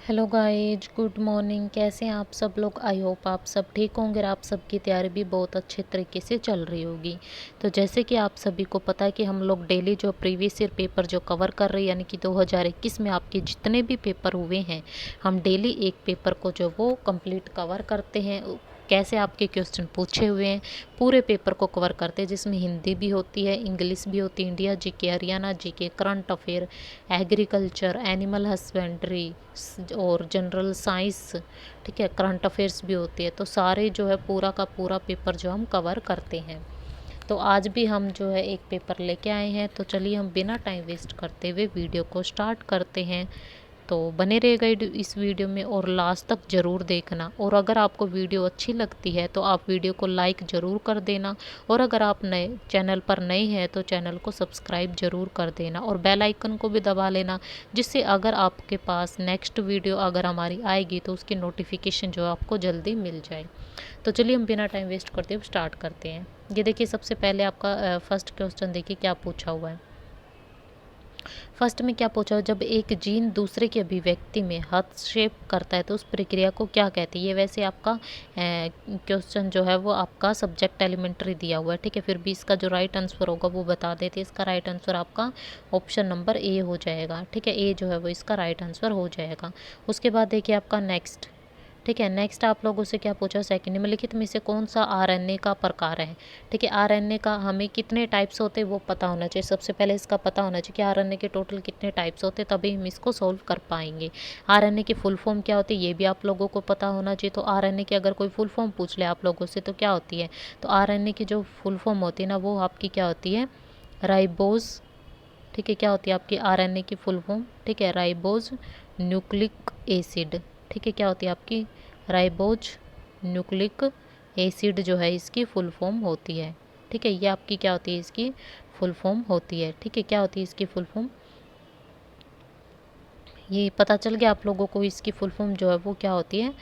Hello guys, good morning. कैसे हैं आप सब लोग? आई होप आप सब ठीक होंगे और आप सबकी तैयारी भी बहुत अच्छे तरीके से चल रही होगी। तो जैसे कि आप सभी को पता है कि हम लोग डेली जो प्रीवियस ईयर पेपर जो कवर कर रहे हैं, यानी कि 2021 में आपके जितने भी पेपर हुए हैं, हम डेली एक पेपर को जो वो कंप्लीट कवर करते हैं। कैसे आपके क्वेश्चन पूछे हुए हैं पूरे पेपर को कवर करते हैं, जिसमें हिंदी भी होती है, इंग्लिश भी होती है, India GK, Haryana GK, current affair, agriculture, animal husbandry और जनरल साइंस, ठीक है, करंट अफेयर्स भी होती है। तो सारे जो है पूरा का पूरा पेपर जो हम कवर करते हैं। तो आज भी हम जो है एक पेपर लेके आए हैं। तो चलिए हम बिना टाइम वेस्ट करते हुए वीडियो को स्टार्ट करते हैं। तो बने रहेगा इस वीडियो में और लास्ट तक ज़रूर देखना। और अगर आपको वीडियो अच्छी लगती है तो आप वीडियो को लाइक ज़रूर कर देना। और अगर आप नए चैनल पर नए हैं तो चैनल को सब्सक्राइब ज़रूर कर देना और बेल आइकन को भी दबा लेना, जिससे अगर आपके पास नेक्स्ट वीडियो अगर हमारी आएगी तो उसकी नोटिफिकेशन जो आपको जल्दी मिल जाए। तो चलिए हम बिना टाइम वेस्ट करते हुए स्टार्ट करते हैं। ये देखिए, सबसे पहले आपका फर्स्ट क्वेश्चन देखिए क्या पूछा हुआ है। फर्स्ट में क्या पूछा, जब एक जीन दूसरे के अभिव्यक्ति में हस्तक्षेप करता है तो उस प्रक्रिया को क्या कहते हैं। ये वैसे आपका क्वेश्चन जो है वो आपका सब्जेक्ट एलिमेंट्री दिया हुआ है, ठीक है। फिर भी इसका जो राइट आंसर होगा वो बता देते। इसका राइट आंसर आपका ऑप्शन नंबर ए हो जाएगा, ठीक है। ए जो है वो इसका राइट आंसर हो जाएगा। उसके बाद देखिए आपका नेक्स्ट, ठीक है। नेक्स्ट आप लोगों से क्या पूछा, सेकंड, निम्नलिखित में से कौन सा आरएनए का प्रकार है, ठीक है। आरएनए का हमें कितने टाइप्स होते हैं वो पता होना चाहिए। सबसे पहले इसका पता होना चाहिए कि आरएनए के टोटल कितने टाइप्स होते हैं, तभी हम इसको सॉल्व कर पाएंगे। आरएनए की फुल फॉर्म क्या होती है ये भी आप लोगों को पता होना चाहिए। तो आरएनए की अगर कोई फुल फॉर्म पूछ ले आप लोगों से तो क्या होती है, तो आरएनए की जो फुल फॉर्म होती है ना वो आपकी क्या होती है, राइबोज, ठीक है। क्या होती है आपकी आरएनए की फुल फॉर्म, ठीक है, राइबोज न्यूक्लिक एसिड, ठीक है। क्या होती है आपकी राइबोज न्यूक्लिक एसिड जो है इसकी फुल फॉर्म होती है, ठीक है। ये आपकी क्या होती है, इसकी फुल फॉर्म होती है, ठीक है। क्या होती है इसकी फुल फॉर्म, ये पता चल गया आप लोगों को। इसकी फुल फॉर्म जो है वो क्या होती है,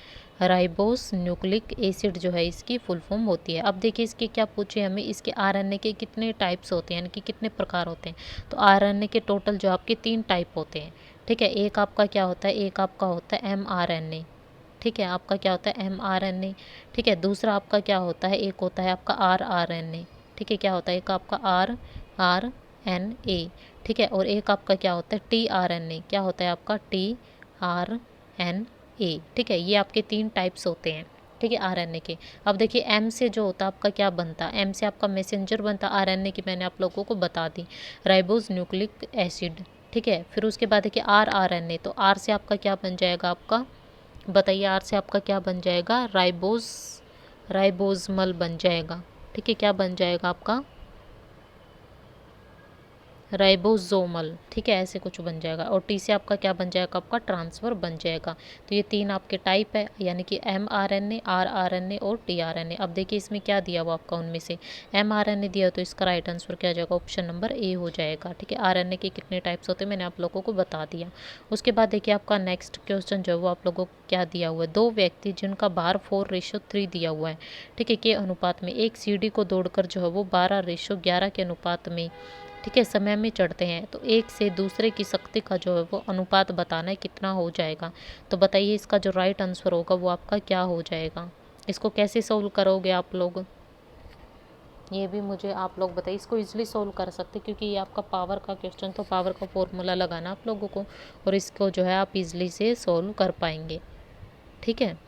राइबोस न्यूक्लिक एसिड जो है इसकी फुल फॉर्म होती है। अब देखिए इसके क्या पूछे हमें, इसके आरएनए के कितने टाइप्स होते हैं, यानी कि कितने प्रकार होते हैं। तो आरएनए के टोटल जो आपके 3 टाइप होते हैं, ठीक है। एक आपका क्या होता है, एक आपका होता है एमआरएनए, ठीक है। आपका क्या होता है एमआरएनए, ठीक है। दूसरा आपका क्या होता है, एक होता है आपका आरआरएनए, ठीक है। क्या होता है, एक आपका आरआरएनए, ठीक है। और एक आपका क्या होता है टीआरएनए, क्या होता है आपका टीआरएनए, ठीक है। ये आपके 3 टाइप्स होते हैं, ठीक है, आरएनए के। अब देखिए एम से जो होता है आपका क्या बनता है, एम से आपका मैसेंजर बनता है। आरएनए की मैंने आप लोगों को बता दी, राइबोज न्यूक्लिक एसिड, ठीक है। फिर उसके बाद देखिए आरआरएनए, तो आर से आपका क्या बन जाएगा, आपका बताइए, आर से आपका क्या बन जाएगा, राइबोजमल बन जाएगा, ठीक है। क्या बन जाएगा आपका, राइबोसोमल, ठीक है, ऐसे कुछ बन जाएगा। और टी से आपका क्या बन जाएगा, आपका ट्रांसफ़र बन जाएगा। तो ये 3 आपके टाइप है, यानी कि एमआरएनए, आरआरएनए और टीआरएनए। अब देखिए इसमें क्या दिया हुआ आपका, उनमें से एमआरएनए दिया तो इसका राइट आंसर क्या हो जाएगा, ऑप्शन नंबर ए हो जाएगा, ठीक है। आरएनए के कितने टाइप्स होते हैं मैंने आप लोगों को बता दिया। उसके बाद देखिए आपका नेक्स्ट क्वेश्चन जो है वो आप लोगों को क्या दिया हुआ है, 2 व्यक्ति जिनका भार 4:3 दिया हुआ है, ठीक है, के अनुपात में एक सीढ़ी को दौड़कर जो है वो 12:11 के अनुपात में, ठीक है, समय में चढ़ते हैं। तो एक से दूसरे की शक्ति का जो है वो अनुपात बताना है कितना हो जाएगा। तो बताइए इसका जो राइट आंसर होगा वो आपका क्या हो जाएगा। इसको कैसे सोल्व करोगे आप लोग, ये भी मुझे आप लोग बताइए। इसको इजीली सोल्व कर सकते क्योंकि ये आपका पावर का क्वेश्चन, तो पावर का फॉर्मूला लगाना आप लोगों को और इसको जो है आप इजीली से सोल्व कर पाएंगे, ठीक है।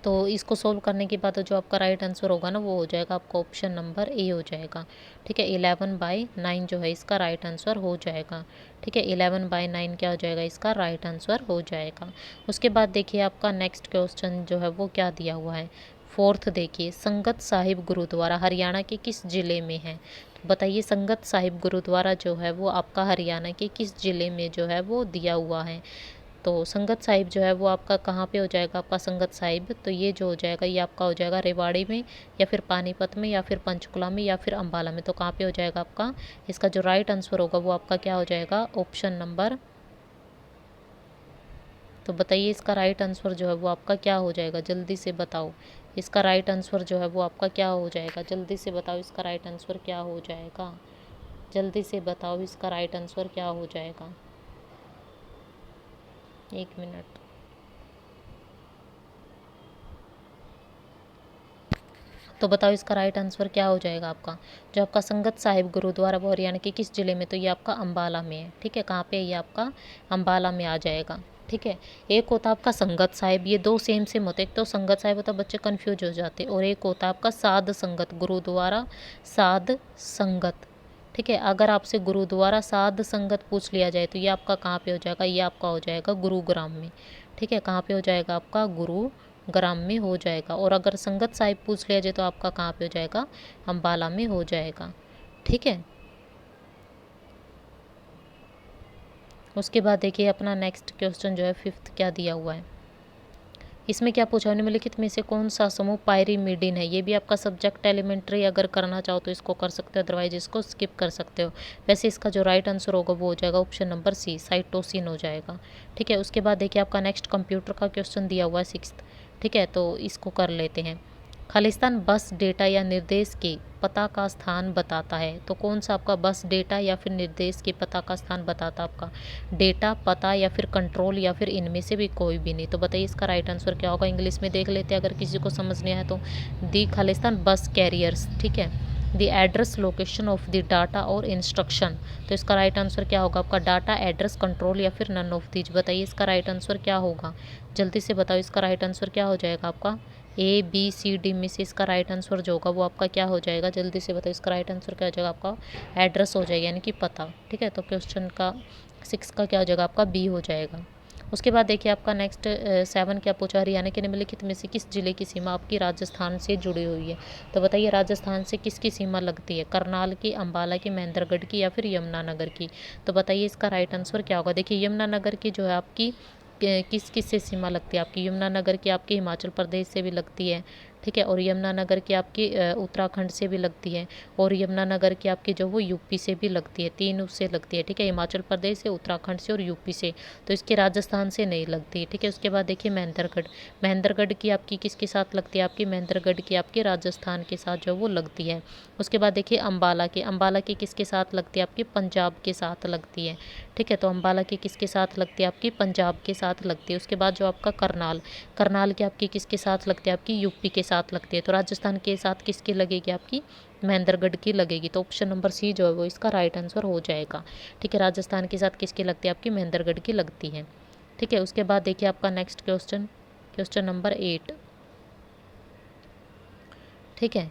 तो इसको सोल्व करने के बाद जो आपका राइट आंसर होगा ना वो हो जाएगा आपका ऑप्शन नंबर ए हो जाएगा, ठीक है। 11/9 जो है इसका राइट आंसर हो जाएगा, ठीक है। 11/9 क्या हो जाएगा, इसका राइट आंसर हो जाएगा। उसके बाद देखिए आपका नेक्स्ट क्वेश्चन जो है वो क्या दिया हुआ है, फोर्थ देखिए, संगत साहिब गुरुद्वारा हरियाणा के किस ज़िले में है। तो बताइए संगत साहिब गुरुद्वारा जो है वो आपका हरियाणा के किस ज़िले में जो है वो दिया हुआ है। तो संगत साहिब जो है वो आपका कहाँ पे हो जाएगा, आपका संगत साहिब, तो ये जो हो जाएगा ये आपका हो जाएगा रेवाड़ी में या फिर पानीपत में या फिर पंचकुला में या फिर अम्बाला में। तो कहाँ पे हो जाएगा आपका, इसका जो राइट आंसर होगा वो आपका क्या हो जाएगा, ऑप्शन नंबर, तो बताइए इसका राइट आंसर जो है वो आपका क्या हो जाएगा, जल्दी से बताओ। इसका राइट आंसर जो है वो आपका क्या हो जाएगा, जल्दी से बताओ इसका राइट आंसर क्या हो जाएगा। जल्दी से बताओ इसका राइट आंसर क्या हो जाएगा। 1 मिनट। तो बताओ इसका राइट आंसर क्या हो जाएगा आपका। जो आपका संगत साहिब गुरुद्वारा वो हरियाणा के किस जिले में, तो ये आपका अंबाला में है। ठीक है, कहाँ पे है ये आपका, अंबाला में आ जाएगा। ठीक है, एक होता आपका संगत साहिब, ये दो सेम सेम होते हैं। एक तो संगत साहिब होता बच्चे कंफ्यूज हो जाते, और एक होता आपका साध संगत गुरुद्वारा साध संगत। ठीक है, अगर आपसे गुरुद्वारा साध संगत पूछ लिया जाए तो ये आपका कहाँ पे हो जाएगा, ये आपका हो जाएगा गुरुग्राम में। ठीक है, कहाँ पे हो जाएगा आपका, गुरुग्राम में हो जाएगा। और अगर संगत साहिब पूछ लिया जाए तो आपका कहाँ पे हो जाएगा, अम्बाला में हो जाएगा। ठीक है, उसके बाद देखिए अपना नेक्स्ट क्वेश्चन जो है 5th क्या दिया हुआ है। इसमें क्या पूछा, निम्नलिखित में से कौन सा समूह पायरीमिडीन है। ये भी आपका सब्जेक्ट एलिमेंट्री, अगर करना चाहो तो इसको कर सकते हो, अदरवाइज इसको स्किप कर सकते हो। वैसे इसका जो राइट आंसर होगा वो हो जाएगा ऑप्शन नंबर सी, साइटोसिन हो जाएगा। ठीक है, उसके बाद देखिए आपका नेक्स्ट कंप्यूटर का क्वेश्चन दिया हुआ है 6th। ठीक है, तो इसको कर लेते हैं। खालिस्तान बस डेटा या निर्देश के पता का स्थान बताता है। तो कौन सा आपका बस डेटा या फिर निर्देश के पता का स्थान बताता है आपका, डेटा, पता या फिर कंट्रोल या फिर इनमें से भी कोई भी नहीं। तो बताइए इसका राइट आंसर क्या होगा। इंग्लिश में देख लेते हैं अगर किसी को समझ नहीं आया तो। दी खालिस्तान बस कैरियर्स। ठीक है, the address location of the data और इंस्ट्रक्शन। तो इसका राइट आंसर क्या होगा आपका, डाटा, एड्रेस, कंट्रोल या फिर नन ऑफ दीज। बताइए इसका राइट आंसर क्या होगा, जल्दी से बताओ इसका राइट आंसर क्या हो जाएगा आपका। ABCD में से इसका राइट आंसर जो होगा वो आपका क्या हो जाएगा, जल्दी से बताओ इसका राइट आंसर क्या हो जाएगा आपका, एड्रेस हो जाएगा यानी कि पता। ठीक है, तो क्वेश्चन का 6 का क्या हो जाएगा आपका, B हो जाएगा। उसके बाद देखिए आपका नेक्स्ट 7 क्या पूछा, हरियाणा के निम्नलिखित में से किस जिले की सीमा आपकी राजस्थान से जुड़ी हुई है। तो बताइए राजस्थान से किसकी सीमा लगती है, करनाल की, अम्बाला की, महेंद्रगढ़ की या फिर यमुनानगर की। तो बताइए इसका राइट आंसर क्या होगा। देखिए यमुनानगर की जो है आपकी किस किस से सीमा लगती है आपकी, यमुनानगर की आपकी हिमाचल प्रदेश से भी लगती है। ठीक है, और यमुनानगर की आपकी उत्तराखंड से भी लगती है, और यमुनानगर की आपकी जो वो यूपी से भी लगती है, 3 उससे लगती है। ठीक है, हिमाचल प्रदेश से, उत्तराखंड से और यूपी से। तो इसके राजस्थान से नहीं लगती। ठीक है, उसके बाद देखिए महेंद्रगढ़, महेंद्रगढ़ की आपकी किसके साथ लगती है आपकी, महेंद्रगढ़ की आपकी राजस्थान के साथ जो वो लगती है। उसके बाद देखिए अम्बाला की, अम्बाला की किसके साथ लगती है आपकी, पंजाब के साथ लगती है। ठीक है, तो अम्बाला की किसके साथ लगती है आपकी, पंजाब के साथ लगती है। उसके बाद जो आपका करनाल, करनाल की आपकी किसके साथ लगती है आपकी, यूपी के साथ लगती है। तो राजस्थान के साथ किसकी लगेगी आपकी, महेंद्रगढ़ की लगेगी। तो ऑप्शन नंबर सी जो है वो इसका राइट आंसर हो जाएगा। ठीक है, राजस्थान के साथ किसकी लगती है आपकी, महेंद्रगढ़ की लगती है। ठीक है, उसके बाद देखिए आपका नेक्स्ट क्वेश्चन, क्वेश्चन नंबर 8। ठीक है,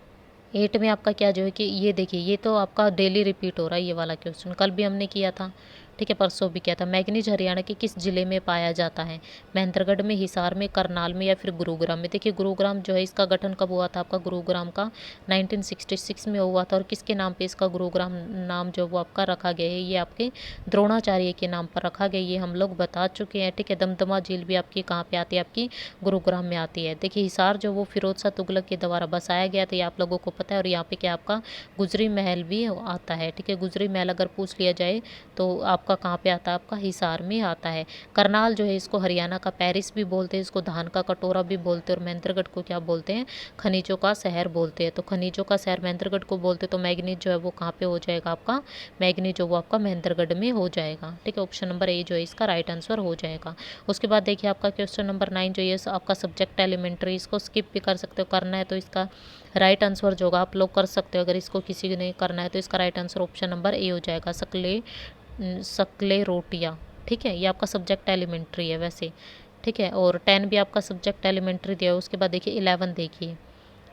8 में आपका क्या जो है कि ये देखिए, ये तो आपका डेली रिपीट हो रहा है ये वाला क्वेश्चन, कल भी हमने किया था। ठीक है, परसों भी किया था। मैग्नीज हरियाणा के किस जिले में पाया जाता है, महेंद्रगढ़ में, हिसार में, करनाल में या फिर गुरुग्राम में। देखिए गुरुग्राम जो है इसका गठन कब हुआ था आपका, गुरुग्राम का 1966 में हुआ था। और किसके नाम पे इसका गुरुग्राम नाम जो वो आपका रखा गया है, ये आपके द्रोणाचार्य के नाम पर रखा गया, ये हम लोग बता चुके हैं। ठीक है, दमदमा झील भी आपकी कहाँ पे आती है आपकी, गुरुग्राम में आती है। देखिए हिसार जो वो फिरोज शाह तुगलक के द्वारा बसाया गया था, ये आप लोगों को पता है। और यहाँ पे क्या आपका गुजरी महल भी आता है। ठीक है, गुजरी महल अगर पूछ लिया जाए तो आपका कहाँ पे आता है, आपका हिसार में आता है। करनाल जो है इसको हरियाणा का पेरिस भी बोलते हैं, इसको धान का कटोरा भी बोलते हैं। और महेंद्रगढ़ को क्या बोलते हैं, खनिजों का शहर बोलते हैं। तो खनिजों का शहर महेंद्रगढ़ को बोलते हैं। तो मैग्नीज जो है वो कहाँ पे हो जाएगा आपका, मैग्नीज जो वो आपका महेंद्रगढ़ में हो जाएगा। ठीक है, ऑप्शन नंबर ए जो है इसका राइट आंसर हो जाएगा। उसके बाद देखिए आपका क्वेश्चन नंबर 9 जो ये आपका सब्जेक्ट एलिमेंट्री, इसको स्किप भी कर सकते हो, करना है तो इसका राइट आंसर जो होगा आप लोग कर सकते हो। अगर इसको किसी ने करना है तो इसका राइट आंसर ऑप्शन नंबर ए हो जाएगा, सकले रोटियाँ। ठीक है, ये आपका सब्जेक्ट एलिमेंट्री है वैसे। ठीक है, और 10 भी आपका सब्जेक्ट एलिमेंट्री दिया है। उसके बाद देखिए 11 देखिए,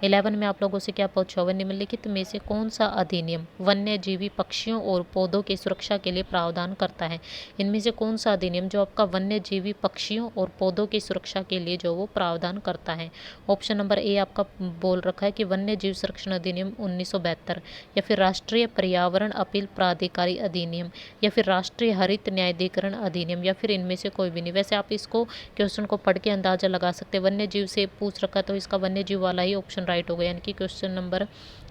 11 में आप लोगों से क्या पूछा हुआ, निम्नलिखित में से कौन सा अधिनियम वन्य जीवी पक्षियों और पौधों की सुरक्षा के लिए प्रावधान करता है। इनमें से कौन सा अधिनियम जो आपका वन्य जीवी पक्षियों और पौधों की सुरक्षा के लिए जो वो प्रावधान करता है। ऑप्शन नंबर ए आपका बोल रखा है कि वन्य जीव संरक्षण अधिनियम 1972, या फिर राष्ट्रीय पर्यावरण अपील प्राधिकारी अधिनियम, या फिर राष्ट्रीय हरित न्यायाधिकरण अधिनियम, या फिर इनमें से कोई भी नहीं। वैसे आप इसको क्वेश्चन को पढ़ के अंदाजा लगा सकते हैं, वन्य जीव से पूछ रखा तो इसका वन्य जीव वाला ही ऑप्शन राइट होगा, यानी कि क्वेश्चन नंबर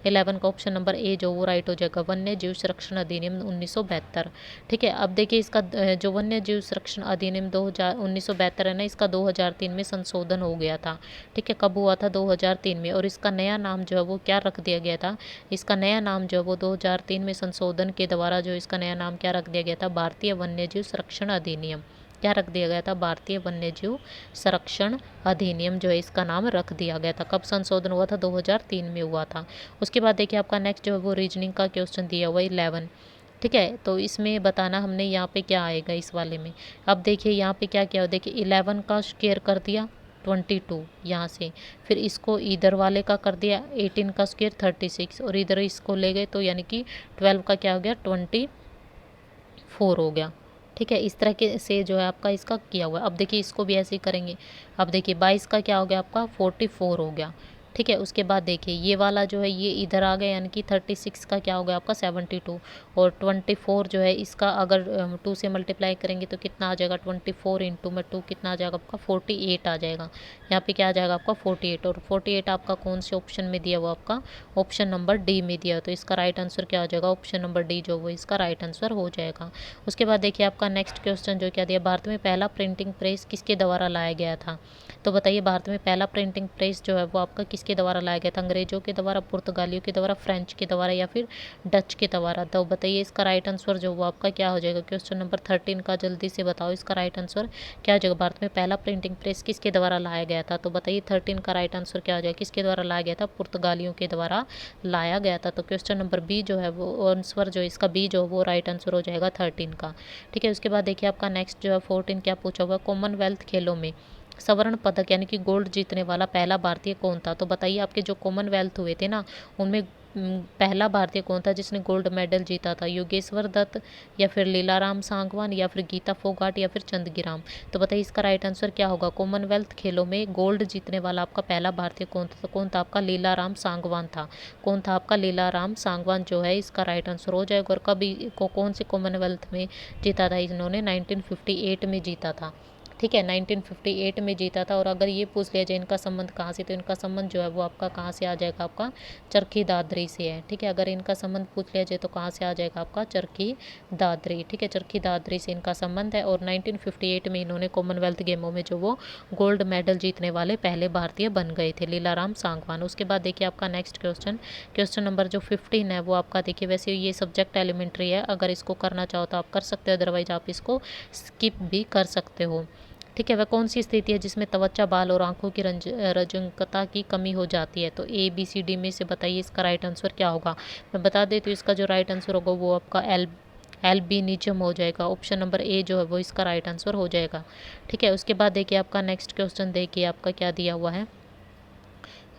11 का ऑप्शन नंबर ए जो वो राइट हो जाएगा, वन्य जीव संरक्षण अधिनियम 1972। ठीक है, अब देखिए इसका जो वन्य जीव संरक्षण अधिनियम 1972 है ना, इसका 2003 में संशोधन हो गया था। ठीक है, कब हुआ था? 2003 में। और इसका नया नाम जो है वो क्या रख दिया गया था? इसका नया नाम जो है वो 2003 में संशोधन के द्वारा जो इसका नया नाम क्या रख दिया गया था? भारतीय वन्य जीव संरक्षण अधिनियम। क्या रख दिया गया था? भारतीय वन्यजीव संरक्षण अधिनियम जो है इसका नाम रख दिया गया था। कब संशोधन हुआ था? 2003 में हुआ था। उसके बाद देखिए आपका नेक्स्ट जो है वो रीजनिंग का क्वेश्चन दिया हुआ 11। ठीक है, तो इसमें बताना हमने यहाँ पे क्या आएगा इस वाले में। अब देखिए यहाँ पे क्या क्या हो, देखिए 11 का स्क्वायर कर दिया 22 यहाँ से, फिर इसको इधर वाले का कर दिया 18 का स्क्वायर 36, और इधर इसको ले गए तो यानी कि 12 का क्या हो गया? 24 हो गया। ठीक है, इस तरह के से जो है आपका इसका किया हुआ है। अब देखिए इसको भी ऐसे ही करेंगे। अब देखिए 22 का क्या हो गया आपका? 44 हो गया। ठीक है, उसके बाद देखिए ये वाला जो है ये इधर आ गया, यानी कि 36 का क्या हो गया आपका? 72, और 24 जो है इसका अगर 2 से मल्टीप्लाई करेंगे तो कितना आ जाएगा? 24 इंटू में 2 कितना आ जाएगा आपका? 48 आ जाएगा। यहाँ पे क्या आ जाएगा आपका? 48, और 48 आपका कौन से ऑप्शन में दिया हुआ? आपका ऑप्शन नंबर डी में दिया, तो इसका राइट आंसर क्या हो जाएगा? ऑप्शन नंबर डी जो वो इसका राइट आंसर हो जाएगा। उसके बाद देखिए आपका नेक्स्ट क्वेश्चन जो क्या दिया, भारत में पहला प्रिंटिंग प्रेस किसके द्वारा लाया गया था? तो बताइए भारत में पहला प्रिंटिंग प्रेस जो है वो आपका किसके द्वारा लाया गया था? अंग्रेजों के द्वारा, पुर्तगालियों के द्वारा, फ्रेंच के द्वारा, या फिर डच के द्वारा? तो बताइए इसका राइट आंसर जो वो आपका क्या हो जाएगा? क्वेश्चन नंबर 13 का जल्दी से बताओ, इसका राइट आंसर क्या हो जाएगा? भारत में पहला प्रिंटिंग प्रेस किसके द्वारा लाया गया था? तो बताइए 13 का राइट आंसर क्या हो जाएगा? किसके द्वारा लाया गया था? पुर्तगालियों के द्वारा लाया गया था। तो क्वेश्चन नंबर बी जो है वो आंसर जो इसका बी जो वो राइट आंसर हो जाएगा 13 का। ठीक है, उसके बाद देखिए आपका नेक्स्ट जो है 14 क्या पूछा हुआ? कॉमनवेल्थ खेलों में स्वर्ण पदक यानी कि गोल्ड जीतने वाला पहला भारतीय कौन था? तो बताइए आपके जो कॉमनवेल्थ हुए थे ना उनमें पहला भारतीय कौन था जिसने गोल्ड मेडल जीता था? योगेश्वर दत्त, या फिर लीलाराम सांगवान, या फिर गीता फोगाट, या फिर चंदगीराम? तो बताइए इसका राइट आंसर क्या होगा? कॉमनवेल्थ खेलों में गोल्ड जीतने वाला आपका पहला भारतीय कौन था? तो कौन था आपका? लीलाराम सांगवान था। कौन था आपका? लीलाराम सांगवान जो है इसका राइट आंसर हो जाएगा। और कभी कौन से कॉमनवेल्थ में जीता था? इन्होंने 1958 में जीता था। ठीक है, 1958 में जीता था। और अगर ये पूछ लिया जाए इनका संबंध कहाँ से, तो इनका संबंध जो है वो आपका कहाँ से आ जाएगा? आपका चरखी दादरी से है। ठीक है, अगर इनका संबंध पूछ लिया जाए तो कहाँ से आ जाएगा? आपका चरखी दादरी। ठीक है, चरखी दादरी से इनका संबंध है। और 1958 में इन्होंने कॉमनवेल्थ गेमों में जो वो गोल्ड मेडल जीतने वाले पहले भारतीय बन गए थे, लीलाराम सांगवान। उसके बाद देखिए आपका नेक्स्ट क्वेश्चन, क्वेश्चन नंबर जो 15 है वो आपका देखिए, वैसे ये सब्जेक्ट एलिमेंट्री है, अगर इसको करना चाहो तो आप कर सकते हो, अदरवाइज आप इसको स्किप भी कर सकते हो। ठीक है, वह कौन सी स्थिति है जिसमें त्वचा, बाल और आंखों की रंजकता की कमी हो जाती है? तो ए बी सी डी में से बताइए इसका राइट आंसर क्या होगा? मैं बता देती हूँ, इसका जो राइट आंसर होगा वो आपका एल्बिनिज्म हो जाएगा। ऑप्शन नंबर ए जो है वो इसका राइट आंसर हो जाएगा। ठीक है, उसके बाद देखिए आपका नेक्स्ट क्वेश्चन देखिए आपका क्या दिया हुआ है,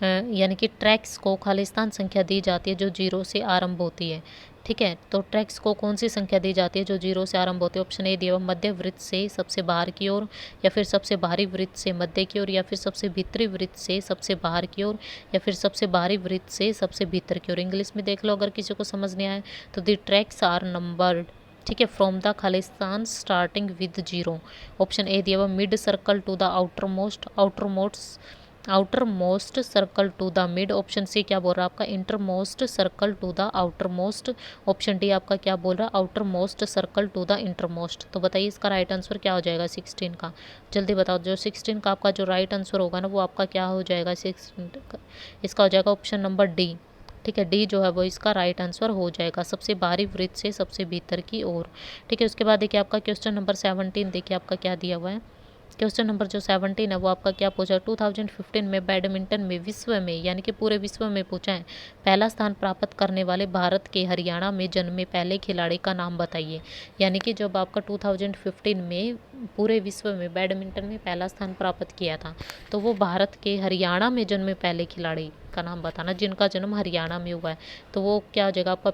यानी कि ट्रैक्स को खालिस्तान संख्या दी जाती है जो 0 से आरंभ होती है। ठीक है, तो ट्रैक्स को कौन सी संख्या दी जाती है जो 0 से आरंभ होती है? ऑप्शन ए दिया हुआ, मध्य वृत्त से सबसे बाहर की ओर, या फिर सबसे बाहरी वृत्त से मध्य की ओर, या फिर सबसे भीतरी वृत्त से सबसे बाहर की ओर, या फिर सबसे बाहरी वृत्त से सबसे भीतर की ओर। इंग्लिश में देख लो अगर किसी को समझ नहीं आए तो द ट्रैक्स आर नंबर्ड। ठीक है, from the Khalistan starting with 0। Option A दिया हुआ, mid circle to the outer most circle to the mid. Option C क्या बोल रहा है आपका? Inter most circle to the outer most. Option D आपका क्या बोल रहा है? Outer most circle to the inter most. तो बताइए इसका राइट आंसर क्या हो जाएगा 16 का? जल्दी बताओ, जो 16 का आपका जो राइट आंसर होगा ना वो आपका क्या हो जाएगा 16 का? इसका हो जाएगा ऑप्शन नंबर डी। ठीक है, डी जो है वो इसका राइट आंसर हो जाएगा, सबसे बाहरी वृत्त से सबसे भीतर की ओर। ठीक है, उसके बाद देखिए आपका क्वेश्चन नंबर 17 देखिए आपका क्या दिया हुआ है। क्वेश्चन नंबर जो 17 है वो आपका क्या पूछा? 2015 में बैडमिंटन में विश्व में यानी कि पूरे विश्व में पूछा है, पहला स्थान प्राप्त करने वाले भारत के हरियाणा में जन्मे पहले खिलाड़ी का नाम बताइए। यानी कि जब आपका 2015 में पूरे विश्व में बैडमिंटन में पहला स्थान प्राप्त किया था तो वो भारत के हरियाणा में जन्मे पहले खिलाड़ी का नाम बताना जिनका जन्म हरियाणा में हुआ है। तो वो क्या हो जाएगा आपका?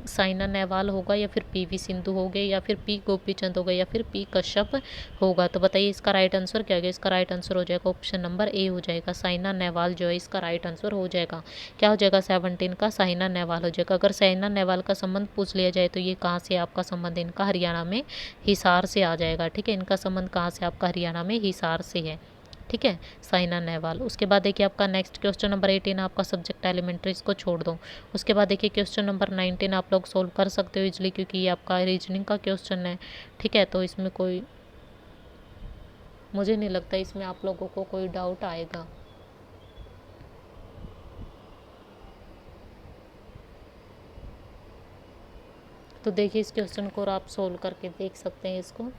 साइना नेहवाल होगा, या फिर पीवी सिंधु हो गए, या फिर पी गोपीचंद हो गए, या फिर पी कश्यप होगा? तो बताइए इसका राइट आंसर क्या होगा? इसका राइट आंसर हो जाएगा ऑप्शन नंबर ए हो जाएगा, साइना नेहवाल जो है इसका राइट आंसर हो जाएगा। क्या हो जाएगा 17 का? साइना नेहवाल हो जाएगा। अगर साइना नेहवाल का संबंध पूछ लिया जाए तो ये कहाँ से आपका संबंध? इनका हरियाणा में हिसार से आ जाएगा। ठीक है, इनका संबंध कहाँ से आपका? हरियाणा में हिसार से है। ठीक है, साइना नेहवाल। उसके बाद देखिए आपका नेक्स्ट क्वेश्चन नंबर 18 आपका सब्जेक्ट एलिमेंट्री, इसको छोड़ दो। उसके बाद देखिए क्वेश्चन नंबर 19 आप लोग सोल्व कर सकते हो इजली, क्योंकि ये आपका रीजनिंग का क्वेश्चन है। ठीक है, तो इसमें कोई, मुझे नहीं लगता इसमें आप लोगों को कोई डाउट आएगा। तो देखिए इस क्वेश्चन को आप सोल्व करके देख सकते हैं इसको।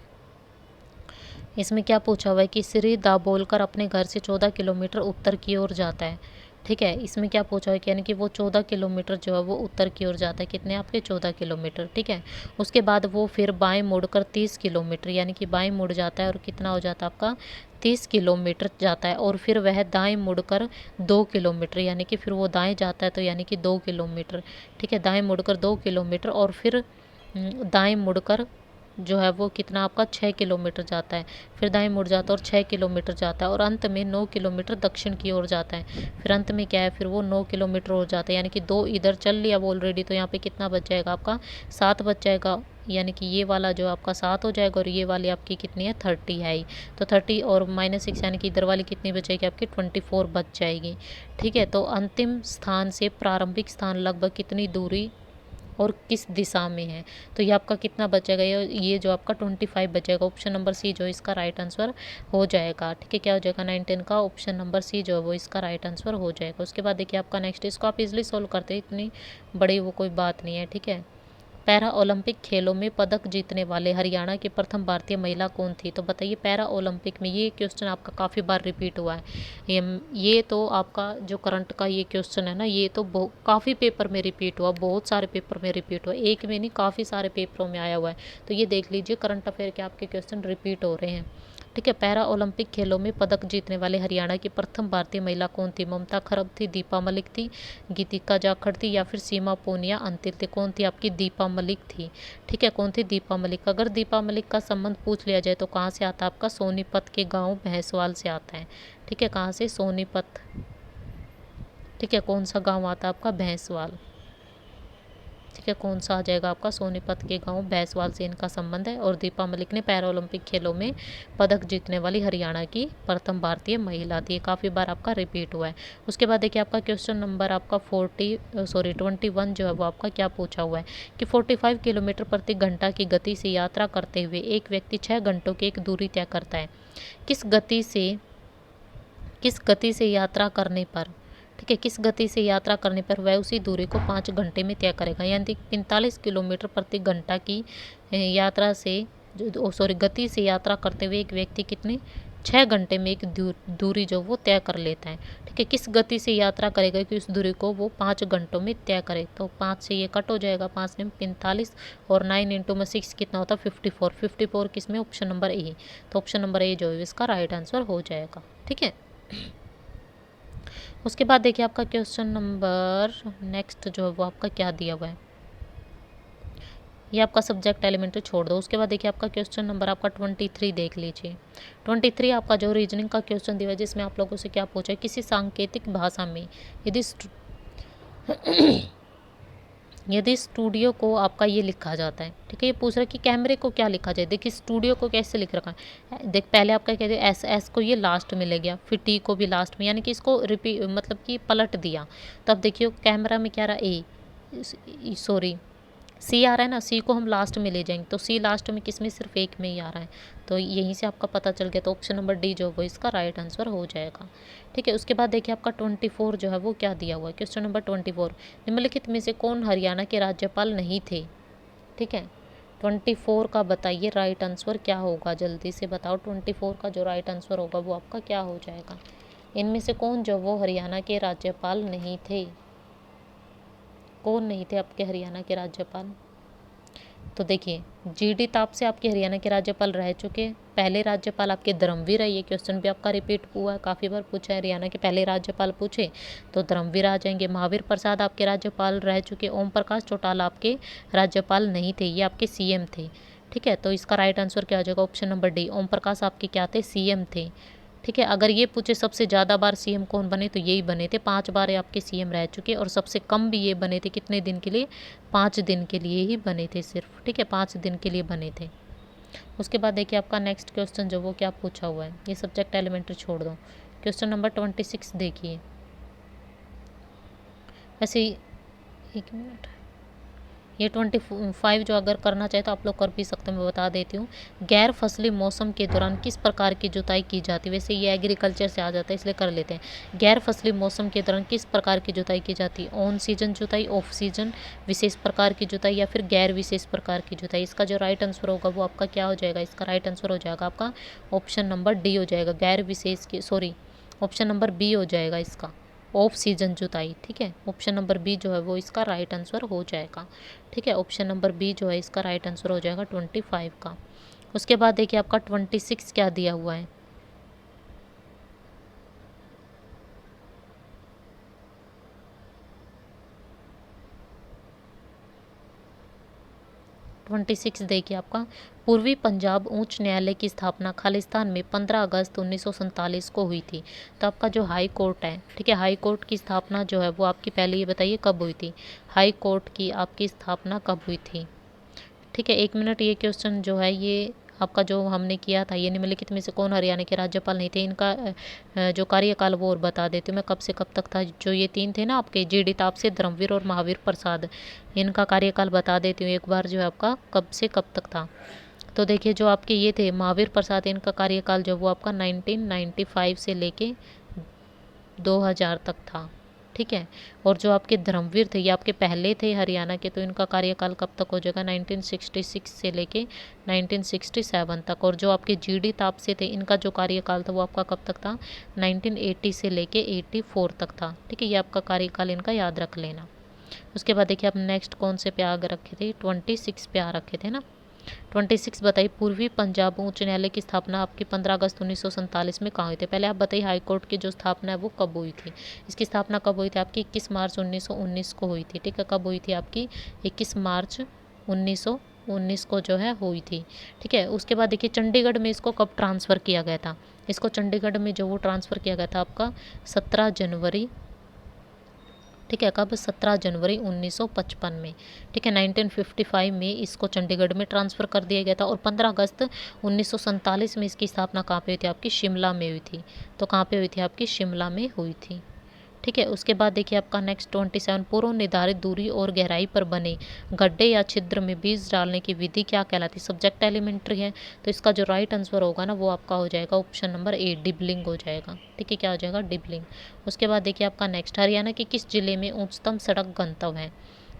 इसमें क्या पूछा हुआ है कि श्री दाभोलकर अपने घर से 14 किलोमीटर उत्तर की ओर जाता है। ठीक है, इसमें क्या पूछा है कि यानी कि वो 14 किलोमीटर जो है वो उत्तर की ओर जाता है। कितने आपके 14 किलोमीटर। ठीक है, उसके बाद वो फिर बाएं मुड़कर 30 किलोमीटर यानी कि बाएं मुड़ जाता है और कितना हो जाता है आपका 30 किलोमीटर जाता है। और फिर वह दाएं मुड़कर 2 किलोमीटर यानी कि फिर वो दाएं जाता है तो यानी कि 2 किलोमीटर। ठीक है, दाएं मुड़कर 2 किलोमीटर और फिर दाएं मुड़कर जो है वो कितना आपका 6 किलोमीटर जाता है। फिर दाएं मुड़ जाता है और 6 किलोमीटर जाता है और अंत में 9 किलोमीटर दक्षिण की ओर जाता है। फिर अंत में क्या है, फिर वो 9 किलोमीटर और जाता है यानी कि 2 इधर चल लिया वो ऑलरेडी, तो यहाँ पे कितना बच जाएगा आपका 7 बच जाएगा। यानी कि ये वाला जो आपका 7 हो जाएगा और ये वाली आपकी कितनी है 30 है ही। तो 30 और -6 यानी कि इधर वाली कितनी बचेगी आपकी 24 बच जाएगी। ठीक है, तो अंतिम स्थान से प्रारंभिक स्थान लगभग कितनी दूरी और किस दिशा में है, तो ये आपका कितना बचेगा, ये जो आपका 25 बचेगा। ऑप्शन नंबर सी जो इसका राइट आंसर हो जाएगा। ठीक है, क्या हो जाएगा 19 का ऑप्शन नंबर सी जो है वो इसका राइट आंसर हो जाएगा। उसके बाद देखिए आपका नेक्स्ट, इसको आप इजीली सोल्व करते हैं, इतनी बड़ी वो कोई बात नहीं है। ठीक है, पैरा ओलंपिक खेलों में पदक जीतने वाले हरियाणा की प्रथम भारतीय महिला कौन थी। तो बताइए पैरा ओलंपिक में, ये क्वेश्चन आपका काफ़ी बार रिपीट हुआ है। ये तो आपका जो करंट का ये क्वेश्चन है ना, ये तो काफ़ी पेपर में रिपीट हुआ, बहुत सारे पेपर में रिपीट हुआ, एक में नहीं काफ़ी सारे पेपरों में आया हुआ है। तो ये देख लीजिए करंट अफेयर के आपके क्वेश्चन रिपीट हो रहे हैं। ठीक है, पैरा ओलंपिक खेलों में पदक जीतने वाले हरियाणा की प्रथम भारतीय महिला कौन थी। ममता खरब थी, दीपा मलिक थी, गीतिका जाखड़ थी या फिर सीमा पूनिया अंतिल थी। कौन थी आपकी दीपा मलिक थी। ठीक है, कौन थी दीपा मलिक। अगर दीपा मलिक का संबंध पूछ लिया जाए तो कहाँ से आता है आपका सोनीपत के गांव भैंसवाल से आता है। ठीक है, कहाँ से सोनीपत। ठीक है, कौन सा गांव आता है आपका भैंसवाल। ठीक है, कौन सा आ जाएगा आपका सोनीपत के गांव भैंसवाल से इनका संबंध है। और दीपा मलिक ने पैरा ओलंपिक खेलों में पदक जीतने वाली हरियाणा की प्रथम भारतीय महिला थी। ये काफ़ी बार आपका रिपीट हुआ है। उसके बाद देखिए आपका क्वेश्चन नंबर आपका 21 जो है वो आपका क्या पूछा हुआ है कि 45 किलोमीटर प्रति घंटा की गति से यात्रा करते हुए एक व्यक्ति 6 घंटों की एक दूरी तय करता है। किस गति से यात्रा करने पर, ठीक है, किस गति से यात्रा करने पर वह उसी दूरी को 5 घंटे में तय करेगा। यानी 45 किलोमीटर प्रति घंटा की यात्रा से गति से यात्रा करते हुए एक व्यक्ति कितने 6 घंटे में एक दूरी जो वो तय कर लेता है। ठीक है, किस गति से यात्रा करेगा कि उस दूरी को वो 5 घंटों में तय करे। तो 5 से ये कट हो जाएगा, 5 में 45 और 9 इंटू में 6 कितना होता है 54। 54 किस में, ऑप्शन नंबर ए। तो ऑप्शन नंबर ए जो है इसका राइट आंसर हो जाएगा। ठीक है, उसके बाद देखिए आपका क्वेश्चन नंबर नेक्स्ट जो है वो आपका क्या दिया हुआ है। ये आपका सब्जेक्ट एलिमेंट्री छोड़ दो। उसके बाद देखिए आपका क्वेश्चन नंबर आपका 23 देख लीजिए। 23 आपका जो रीजनिंग का क्वेश्चन दिया है, जिसमें आप लोगों से क्या पूछा है, किसी सांकेतिक भाषा में यदि स्टूडियो को आपका ये लिखा जाता है। ठीक है, ये पूछ रहा है कि कैमरे को क्या लिखा जाए। देखिए स्टूडियो को कैसे लिख रखा है, देख पहले आपका कहते हैं एस को ये लास्ट में ले गया, फिर टी को भी लास्ट में, यानी कि इसको रिपीट मतलब कि पलट दिया। तब देखिए कैमरा में क्या रहा सी आ रहा है ना, सी को हम लास्ट में ले जाएंगे तो सी लास्ट में किस में, सिर्फ एक में ही आ रहा है। तो यहीं से आपका पता चल गया, तो ऑप्शन नंबर डी जो वो इसका राइट आंसर हो जाएगा। ठीक है, उसके बाद देखिए आपका 24 जो है वो क्या दिया हुआ है। क्वेश्चन नंबर 24, निम्नलिखित में से कौन हरियाणा के राज्यपाल नहीं थे। ठीक है, 24 का बताइए राइट आंसर क्या होगा, जल्दी से बताओ। 24 का जो राइट आंसर होगा वो आपका क्या हो जाएगा। इनमें से कौन जो वो हरियाणा के राज्यपाल नहीं थे, कौन नहीं थे आपके हरियाणा के राज्यपाल। तो देखिए जीडी ताप से आपके हरियाणा के राज्यपाल रह चुके। पहले राज्यपाल आपके धर्मवीर है, ये क्वेश्चन भी आपका रिपीट हुआ है, काफ़ी बार पूछा है। हरियाणा के पहले राज्यपाल पूछे तो धर्मवीर आ जाएंगे। महावीर प्रसाद आपके राज्यपाल रह चुके। ओम प्रकाश चौटाला आपके राज्यपाल नहीं थे, ये आपके सीएम थे। ठीक है, तो इसका राइट आंसर क्या हो जाएगा, option number D. Om Prakash आपके क्या थे, सीएम थे। ठीक है, अगर ये पूछे सबसे ज़्यादा बार सीएम कौन बने तो यही बने थे, 5 बार आपके सीएम रह चुके। और सबसे कम भी ये बने थे, कितने दिन के लिए, 5 दिन के लिए ही बने थे सिर्फ। ठीक है, 5 दिन के लिए बने थे। उसके बाद देखिए आपका नेक्स्ट क्वेश्चन जो वो क्या पूछा हुआ है, ये सब्जेक्ट एलिमेंट्री छोड़ दो। क्वेश्चन नंबर 26 देखिए। वैसे एक मिनट, ये 25 जो अगर करना चाहे तो आप लोग कर भी सकते हैं, मैं बता देती हूँ। गैर फसली मौसम के दौरान किस प्रकार की जुताई की जाती है, वैसे ये एग्रीकल्चर से आ जाता है इसलिए कर लेते हैं। गैर फसली मौसम के दौरान किस प्रकार की जुताई की जाती है, ऑन सीजन जुताई, ऑफ सीजन, विशेष प्रकार की जुताई या फिर गैर विशेष प्रकार की जुताई। इसका जो राइट आंसर होगा वो आपका क्या हो जाएगा, इसका राइट आंसर हो जाएगा आपका ऑप्शन नंबर डी हो जाएगा, गैर विशेष की, सॉरी ऑप्शन नंबर बी हो जाएगा इसका, ऑफ सीजन जुताई। ठीक है, ऑप्शन नंबर बी जो है वो इसका राइट आंसर हो जाएगा। ठीक है, ऑप्शन नंबर बी जो है इसका राइट आंसर हो जाएगा 25 का। उसके बाद देखिए आपका 26 क्या दिया हुआ है। ट्वेंटी सिक्स देखिए आपका, पूर्वी पंजाब उच्च न्यायालय की स्थापना खालिस्तान में 15 अगस्त 1947 को हुई थी। तो आपका जो हाई कोर्ट है, ठीक है, हाई कोर्ट की स्थापना जो है वो आपकी पहले ये बताइए कब हुई थी, हाई कोर्ट की आपकी स्थापना कब हुई थी। ठीक है, एक मिनट, ये क्वेश्चन जो है ये आपका जो हमने किया था, ये निम्नलिखित में से कौन हरियाणा के राज्यपाल नहीं थे, इनका जो कार्यकाल वो और बता देती हूँ मैं, कब से कब तक था। जो ये तीन थे ना आपके, जीडी तापसे, धर्मवीर और महावीर प्रसाद, इनका कार्यकाल बता देती हूँ एक बार जो है आपका कब से कब तक था। तो देखिए जो आपके ये थे महावीर प्रसाद, इनका कार्यकाल जो वो आपका 1995 से लेके 2000 तक था। ठीक है, और जो आपके धर्मवीर थे ये आपके पहले थे हरियाणा के, तो इनका कार्यकाल कब तक हो जाएगा, 1966 से लेके 1967 तक। और जो आपके जीडी तापसे थे, इनका जो कार्यकाल था वो आपका कब तक था, 1980 से लेके 84 तक था। ठीक है, ये आपका कार्यकाल इनका याद रख लेना। उसके बाद देखिए आप नेक्स्ट कौन से पे आगे रखे थे, 26 पे आ रखे थे ना। 26 बताइए, पूर्वी पंजाब उच्च न्यायालय की स्थापना आपकी 15 अगस्त 1947 में कहाँ हुई थी। पहले आप बताइए हाई कोर्ट की जो स्थापना है वो कब हुई थी। इसकी स्थापना कब हुई थी आपकी, 21 मार्च 1919 को हुई थी। ठीक है, कब हुई थी आपकी, 21 मार्च 1919 को जो है हुई थी। ठीक है, उसके बाद देखिए चंडीगढ़ में इसको कब ट्रांसफ़र किया गया था। इसको चंडीगढ़ में जो वो ट्रांसफ़र किया गया था आपका 17 जनवरी, ठीक है, कब, 17 जनवरी 1955 में। ठीक है, 1955 में इसको चंडीगढ़ में ट्रांसफ़र कर दिया गया था। और 15 अगस्त 1947 में इसकी स्थापना कहाँ पे हुई थी आपकी, शिमला में हुई थी। तो कहाँ पे हुई थी आपकी, शिमला में हुई थी। ठीक है, उसके बाद देखिए आपका नेक्स्ट 27, पूर्व निर्धारित दूरी और गहराई पर बने गड्ढे या छिद्र में बीज डालने की विधि क्या कहलाती है। सब्जेक्ट एलिमेंट्री है, तो इसका जो राइट आंसर होगा ना वो आपका हो जाएगा ऑप्शन नंबर ए, डिबलिंग हो जाएगा। ठीक है, क्या हो जाएगा, डिबलिंग। उसके बाद देखिए आपका नेक्स्ट, हरियाणा के किस जिले में उच्चतम सड़क गंतव्य है।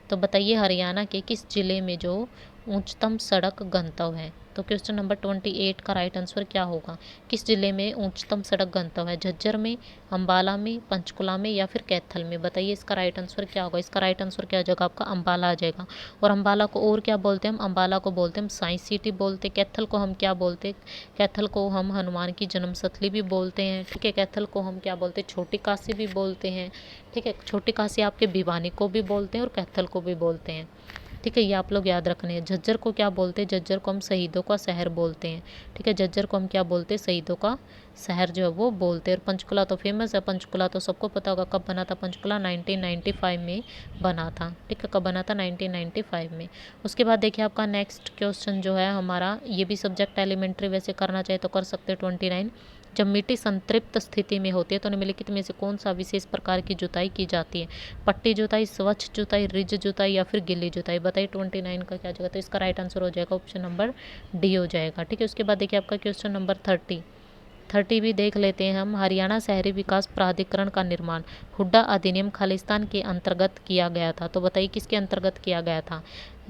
तो बताइए हरियाणा के किस जिले में जो उच्चतम सड़क गंतव्य है। तो क्वेश्चन नंबर 28 का राइट आंसर क्या होगा, किस जिले में उच्चतम सड़क गंतव्य है, झज्जर में, अम्बाला में, पंचकुला में या फिर कैथल में। बताइए इसका राइट आंसर क्या होगा। इसका राइट आंसर क्या हो जाएगा आपका, अम्बाला आ जाएगा। और अम्बाला को और क्या बोलते हैं हम, अम्बाला को बोलते हैं हम साइंस सिटी बोलते हैं। कैथल को हम क्या बोलते हैं, कैथल को हम हनुमान की जन्मस्थली भी बोलते हैं। ठीक है, कैथल को हम क्या बोलते हैं, छोटी काशी भी बोलते हैं। ठीक है, छोटी काशी आपके भिवानी को भी बोलते हैं और कैथल को भी बोलते हैं। ठीक है, ये आप लोग याद रखने हैं। झज्जर को क्या बोलते हैं, झज्जर को हम शहीदों का शहर बोलते हैं। ठीक है, झज्जर को हम क्या बोलते हैं, शहीदों का शहर जो है वो बोलते हैं। और पंचकुला तो फेमस है, पंचकुला तो सबको पता होगा कब बना था, पंचकुला 1995 में बना था। ठीक है, कब बना था, 1995 में। उसके बाद देखिए आपका नेक्स्ट क्वेश्चन जो है हमारा, ये भी सब्जेक्ट एलिमेंट्री वैसे करना चाहे तो कर सकते हैं। 29, जब मिट्टी संतृप्त स्थिति में होती है तो निम्नलिखित में से कौन सा विशेष प्रकार की जुताई की जाती है। पट्टी जुताई, स्वच्छ जुताई, रिज जुताई या फिर गिल्ली जुताई। बताइए 29 का क्या जगह, तो इसका राइट आंसर हो जाएगा ऑप्शन नंबर डी हो जाएगा। ठीक है, उसके बाद देखिए आपका क्वेश्चन नंबर 30 भी देख लेते हैं हम। हरियाणा शहरी विकास प्राधिकरण का निर्माण हुड्डा अधिनियम खालिस्तान के अंतर्गत किया गया था। तो बताइए किसके अंतर्गत किया गया था,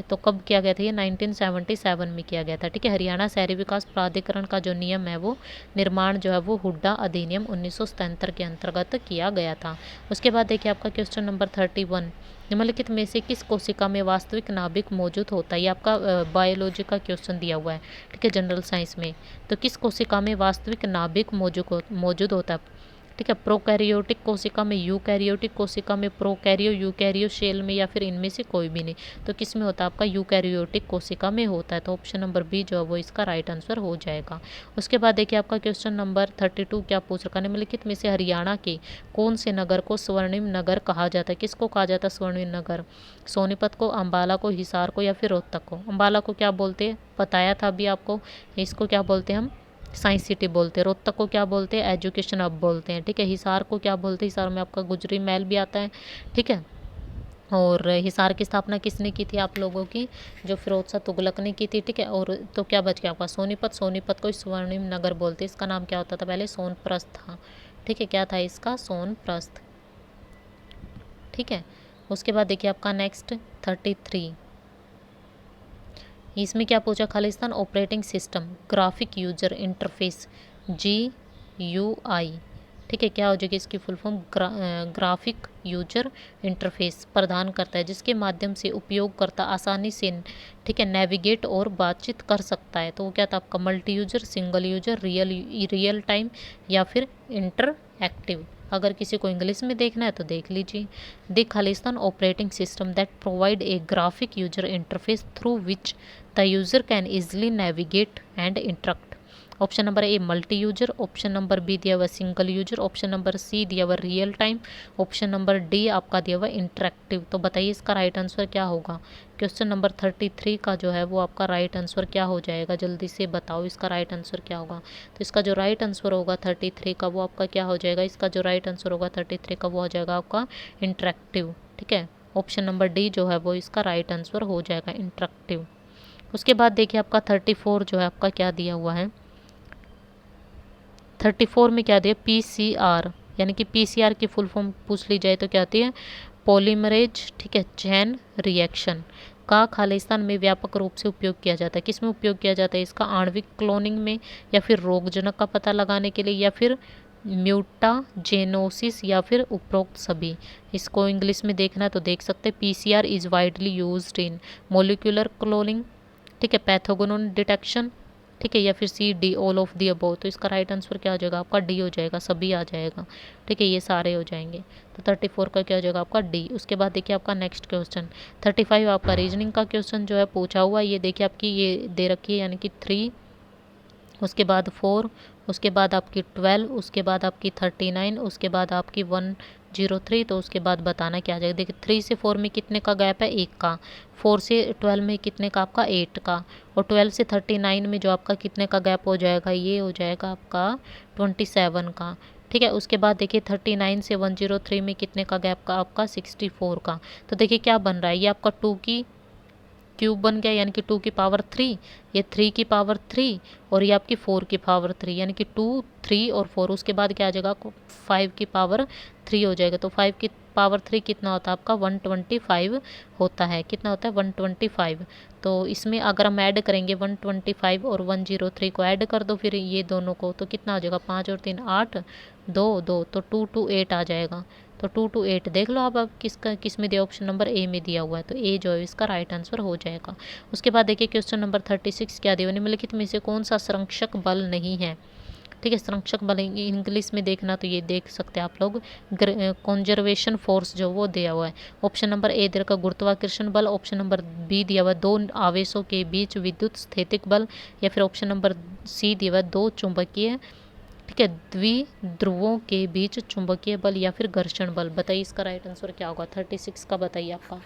तो कब किया गया था, ये 1977 में किया गया था। ठीक है, हरियाणा शहरी विकास प्राधिकरण का जो नियम है वो निर्माण जो है वो हुड्डा अधिनियम 1977 के अंतर्गत किया गया था। उसके बाद देखिए आपका क्वेश्चन नंबर 31, निम्नलिखित में से किस कोशिका में वास्तविक नाभिक मौजूद होता है। ये आपका बायोलॉजी का क्वेश्चन दिया हुआ है। ठीक है, जनरल साइंस में, तो किस कोशिका में वास्तविक नाभिक मौजूद होता है। ठीक है। प्रोकैरियोटिक कोशिका में, यूकैरियोटिक कोशिका में, प्रोकैरियो, यूकैरियो, सेल में, या फिर इनमें से कोई भी नहीं। तो किस में होता है आपका? यूकैरियोटिक कोशिका में होता है। तो ऑप्शन नंबर बी जो है वो इसका राइट आंसर हो जाएगा। उसके बाद देखिए आपका क्वेश्चन नंबर 32 क्या पूछ रखा है? निम्नलिखित में से हरियाणा के कौन से नगर को स्वर्णिम नगर कहा जाता है? किसको कहा जाता है स्वर्णिम नगर? सोनीपत को, अम्बाला को, हिसार को, या फिर रोहतक को? अम्बाला को क्या बोलते हैं बताया था अभी आपको, इसको क्या बोलते हैं हम? साइंस सिटी बोलते हैं। रोहतक को क्या बोलते हैं? एजुकेशन हब बोलते हैं। ठीक है। हिसार को क्या बोलते हैं? हिसार में आपका गुजरी महल भी आता है। ठीक है। और हिसार की स्थापना किसने की थी आप लोगों की? जो फिरोज शाह तुगलक ने की थी। ठीक है। और तो क्या बच गया आपका? सोनीपत। सोनीपत को स्वर्णिम नगर बोलते हैं। इसका नाम क्या होता था पहले? सोनप्रस्थ था। ठीक है। क्या था इसका? सोनप्रस्थ। ठीक है। उसके बाद देखिए आपका नेक्स्ट 33, इसमें क्या पूछा? Khalistan operating system graphic user interface GUI। ठीक है। क्या हो जाएगी इसकी full form? Graphic user interface प्रदान करता है जिसके माध्यम से उपयोगकर्ता आसानी से, ठीक है, नेविगेट और बातचीत कर सकता है। तो वो क्या था आपका? Multi user, single user, real time, या फिर इंटरएक्टिव। अगर किसी को इंग्लिश में देखना है तो देख लीजिए। The Khalistan operating system that provide a graphic user interface through which the user can easily navigate and interact. Option number A multi user, option number B दिया हुआ single user, option number C दिया हुआ real time, option number D आपका दिया हुआ interactive. तो बताइए इसका राइट आंसर क्या होगा? क्वेश्चन नंबर 33 का जो है वो आपका राइट आंसर क्या हो जाएगा? जल्दी से बताओ इसका राइट आंसर क्या होगा। तो इसका जो राइट आंसर होगा 33 का वो आपका क्या हो जाएगा? इसका जो राइट आंसर होगा 33 का वो हो जाएगा आपका इंटरेक्टिव। ठीक है। ऑप्शन नंबर डी जो है वो इसका राइट आंसर हो जाएगा, इंटरेक्टिव। उसके बाद देखिए आपका 34 जो है आपका क्या दिया हुआ है? 34 में क्या दिया? PCR, यानी कि PCR की फुल फॉर्म पूछ ली जाए तो क्या आती है? पॉलीमरेज, ठीक है, चैन रिएक्शन का खालिस्तान में व्यापक रूप से उपयोग किया जाता है। किस में उपयोग किया जाता है इसका? आणविक क्लोनिंग में, या फिर रोगजनक का पता लगाने के लिए, या फिर म्यूटाजेनोसिस, या फिर उपरोक्त सभी। इसको इंग्लिश में देखना है तो देख सकते हैं। PCR is widely used in molecular cloning, ठीक है, पैथोगोनोन डिटेक्शन, ठीक है, या फिर C D all of the above. तो इसका राइट आंसर क्या हो जाएगा आपका? डी हो जाएगा, सभी आ जाएगा। ठीक है, ये सारे हो जाएंगे। तो 34 का क्या हो जाएगा आपका? डी। उसके बाद देखिए आपका नेक्स्ट क्वेश्चन 35 आपका रीजनिंग का क्वेश्चन जो है पूछा हुआ। ये देखिए आपकी ये दे रखी है, यानी कि 3, उसके बाद 4, उसके बाद आपकी 12, उसके बाद आपकी 39, उसके बाद आपकी 103। तो उसके बाद बताना क्या आ जाएगा। देखिए 3 से 4 में कितने का गैप है? 1 का। 4 से 12 में कितने का? आपका 8 का। और 12 से 39 में जो आपका कितने का गैप हो जाएगा? ये हो जाएगा आपका 27 का। ठीक है। उसके बाद देखिए 39 से 103 में कितने का गैप का? आपका 64 का। तो देखिए क्या बन रहा है? ये आपका 2 की क्यूब बन गया, यानी कि 2 की पावर 3, ये 3 की पावर 3, और ये आपकी 4 की पावर 3, यानी कि 2, 3 और 4। उसके बाद क्या आ जाएगा? 5 की पावर 3 हो जाएगा। तो 5 की पावर 3 कितना होता है आपका? 125 होता है। कितना होता है? 125। तो इसमें अगर हम ऐड करेंगे 125 और 103 को ऐड कर दो फिर ये दोनों को, तो कितना आ जाएगा? 5 और 3 8, 2 2, तो 228 आ जाएगा। तो 228 देख लो आप किसका किस में दिया? ऑप्शन नंबर ए में दिया हुआ है। तो ए जो है इसका राइट आंसर हो जाएगा। उसके बाद देखिए क्वेश्चन नंबर 36 क्या दिया? निम्नलिखित में से कौन सा संरक्षक बल नहीं है? ठीक है। संरक्षक बल इंग्लिश में देखना तो ये देख सकते हैं आप लोग, कंजर्वेशन फोर्स जो वो दिया हुआ है। ऑप्शन नंबर ए दिया गुरुत्वाकर्षण बल, ऑप्शन नंबर बी दिया हुआ 2 आवेशों के बीच विद्युत स्थैतिक बल, या फिर ऑप्शन नंबर सी दिया हुआ 2 चुंबकीय, ठीक है, द्विध्रुवों के बीच चुंबकीय बल, या फिर घर्षण बल। बताइए इसका राइट आंसर क्या होगा? 36 का बताइए आपका।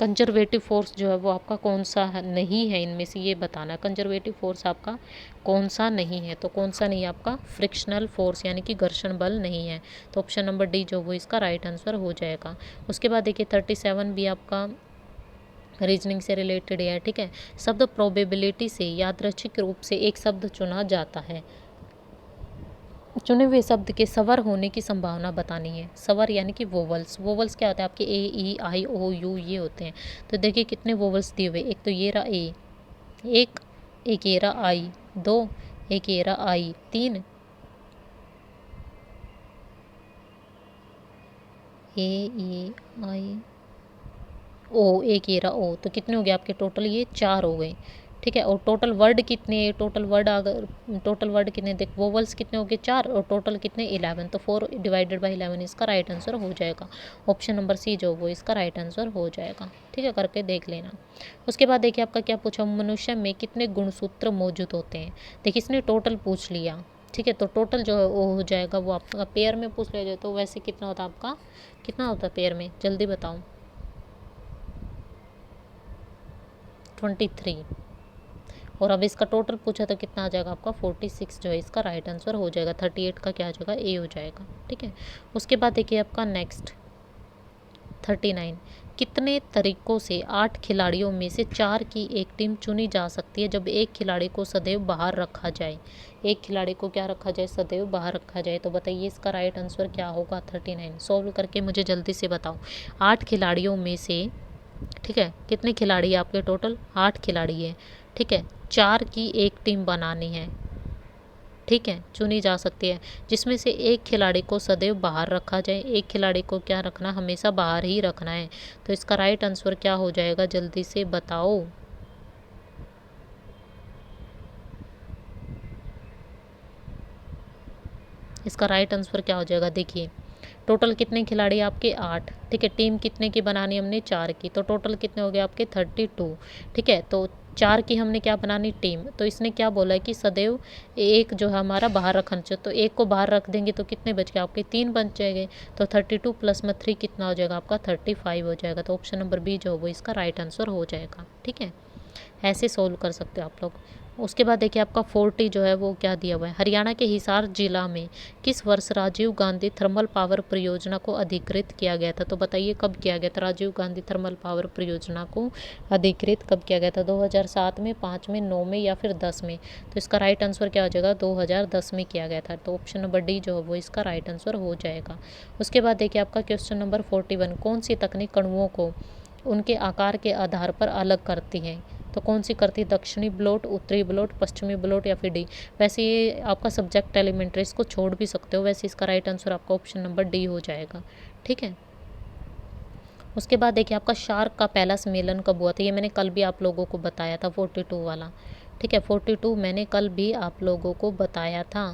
कंजर्वेटिव फोर्स जो है वो आपका कौन सा नहीं है इनमें से? ये बताना। कंजर्वेटिव फोर्स आपका कौन सा नहीं है? तो कौन सा नहीं है आपका? फ्रिक्शनल फोर्स, यानी कि घर्षण बल नहीं है। तो ऑप्शन नंबर डी जो वो इसका राइट आंसर हो जाएगा। उसके बाद देखिए 37 भी आपका रीजनिंग से रिलेटेड है। ठीक है। शब्द प्रोबेबिलिटी से यादृच्छिक रूप से एक शब्द चुना जाता है। चुने हुए शब्द के स्वर होने की संभावना बतानी है। स्वर यानी कि वोवल्स। वोवल्स क्या होता है आपके? ए ई आई ओ यू ये होते हैं। तो देखिए कितने वोवल्स दिए हुए। एक तो ये रहा ए, एक ये रहा आई, 2, एक ये रहा आई, 3, ए आई ओ, एक ये रहा ओ। तो कितने हो गए आपके टोटल? ये 4 हो गए। ठीक है। और टोटल वर्ड कितने, टोटल वर्ड अगर टोटल वर्ड कितने देख, वोवल्स कितने हो गए 4 और टोटल कितने 11, तो 4 डिवाइडेड बाई 11 इसका राइट आंसर हो जाएगा। ऑप्शन नंबर सी जो वो इसका राइट आंसर हो जाएगा। ठीक है, करके देख लेना। उसके बाद देखिए आपका क्या पूछा, मनुष्य में कितने गुणसूत्र मौजूद होते हैं। देखिए इसने टोटल पूछ लिया, ठीक है, तो टोटल जो है वो हो जाएगा, वो आपका पेयर में पूछ लिया जाए तो वैसे कितना होता है आपका, कितना होता है पेयर में, जल्दी बताओ। 23। और अब इसका टोटल पूछा तो कितना आ जाएगा आपका 46 जो है इसका राइट आंसर हो जाएगा। 38 का क्या हो जाएगा, ए हो जाएगा। ठीक है, उसके बाद देखिए आपका नेक्स्ट 39, कितने तरीकों से 8 खिलाड़ियों में से 4 की एक टीम चुनी जा सकती है जब एक खिलाड़ी को सदैव बाहर रखा जाए। एक खिलाड़ी को क्या रखा जाए, सदैव बाहर रखा जाए। तो बताइए इसका राइट आंसर क्या होगा 39। सॉल्व करके मुझे जल्दी से बताओ। 8 खिलाड़ियों में से, ठीक है, कितने खिलाड़ी है आपके, टोटल 8 खिलाड़ी है। ठीक है, 4 की एक टीम बनानी है, ठीक है, चुनी जा सकती है, जिसमें से एक खिलाड़ी को सदैव बाहर रखा जाए। एक खिलाड़ी को क्या रखना, हमेशा बाहर ही रखना है। तो इसका राइट आंसर क्या हो जाएगा, जल्दी से बताओ। इसका राइट आंसर क्या हो जाएगा, देखिए टोटल कितने खिलाड़ी आपके 8, ठीक है, टीम कितने की बनानी हमने 4 की, तो टोटल कितने हो गए आपके 32। ठीक है, तो 4 की हमने क्या बनानी टीम, तो इसने क्या बोला है कि सदैव एक जो है हमारा बाहर रखना चाहिए, तो एक को बाहर रख देंगे तो कितने बच गए आपके 3 बच जाएंगे। तो 32 प्लस में 3 कितना हो जाएगा आपका 35 हो जाएगा। तो ऑप्शन नंबर बी जो वो इसका राइट आंसर हो जाएगा। ठीक है, ऐसे सोल्व कर सकते हो आप लोग। उसके बाद देखिए आपका 40 जो है वो क्या दिया हुआ है, हरियाणा के हिसार जिला में किस वर्ष राजीव गांधी थर्मल पावर परियोजना को अधिकृत किया गया था। तो बताइए कब किया गया था राजीव गांधी थर्मल पावर परियोजना को अधिकृत कब किया गया था, 2007 में, 5 में, 9 में या फिर 10 में। तो इसका राइट आंसर क्या हो जाएगा, 2010 में किया गया था। तो ऑप्शन नंबर डी जो है वो इसका राइट आंसर हो जाएगा। उसके बाद देखिए आपका क्वेश्चन नंबर 41, कौन सी तकनीक कणुओं को उनके आकार के आधार पर अलग करती है। तो कौन सी करती है, दक्षिणी ब्लोट, उत्तरी ब्लोट, पश्चिमी ब्लोट या फिर डी। वैसे ये आपका सब्जेक्ट एलिमेंट्री, इसको छोड़ भी सकते हो, वैसे इसका राइट आंसर आपका ऑप्शन नंबर डी हो जाएगा। ठीक है, उसके बाद देखिए आपका शार्क का पहला सम्मेलन कब हुआ था, ये मैंने कल भी आप लोगों को बताया था 42 वाला। ठीक है, 42 मैंने कल भी आप लोगों को बताया था।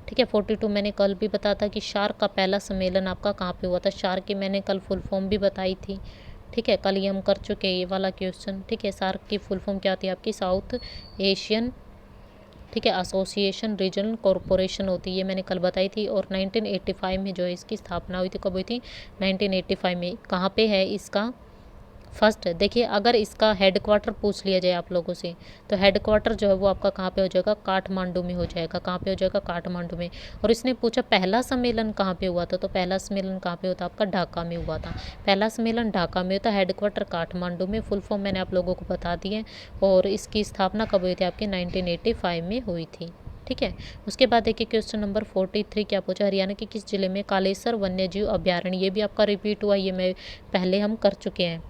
ठीक है, 42 मैंने कल भी बताया था कि शार्क का पहला सम्मेलन आपका कहाँ पे हुआ था। शार्क की मैंने कल फुल फॉर्म भी बताई थी। ठीक है, कल ये हम कर चुके हैं ये वाला क्वेश्चन। ठीक है, शार्क की फुल फॉर्म क्या होती है आपकी, साउथ एशियन, ठीक है, एसोसिएशन रीजनल कॉरपोरेशन होती है, ये मैंने कल बताई थी। और 1985 में जो है इसकी स्थापना हुई थी, कब हुई थी 1985 में। कहाँ पे है इसका फर्स्ट, देखिए अगर इसका हेडक्वार्टर पूछ लिया जाए आप लोगों से, तो हेडक्वार्टर जो है वो आपका कहाँ पे हो जाएगा, काठमांडू में हो जाएगा। कहाँ पे हो जाएगा, काठमांडू में। और इसने पूछा पहला सम्मेलन कहाँ पे हुआ था, तो पहला सम्मेलन कहाँ पे होता आपका, ढाका में हुआ था। पहला सम्मेलन ढाका में होता, हेडक्वार्टर काठमांडू में। फुल फॉर्म मैंने आप लोगों को बता दी है। और इसकी स्थापना कब हुई थी आपकी 1985 में हुई थी। ठीक है, उसके बाद देखिए क्वेश्चन नंबर 43 क्या पूछा, हरियाणा के किस जिले में कालेसर वन्यजीव अभ्यारण्य, ये भी आपका रिपीट हुआ, ये मैं पहले हम कर चुके हैं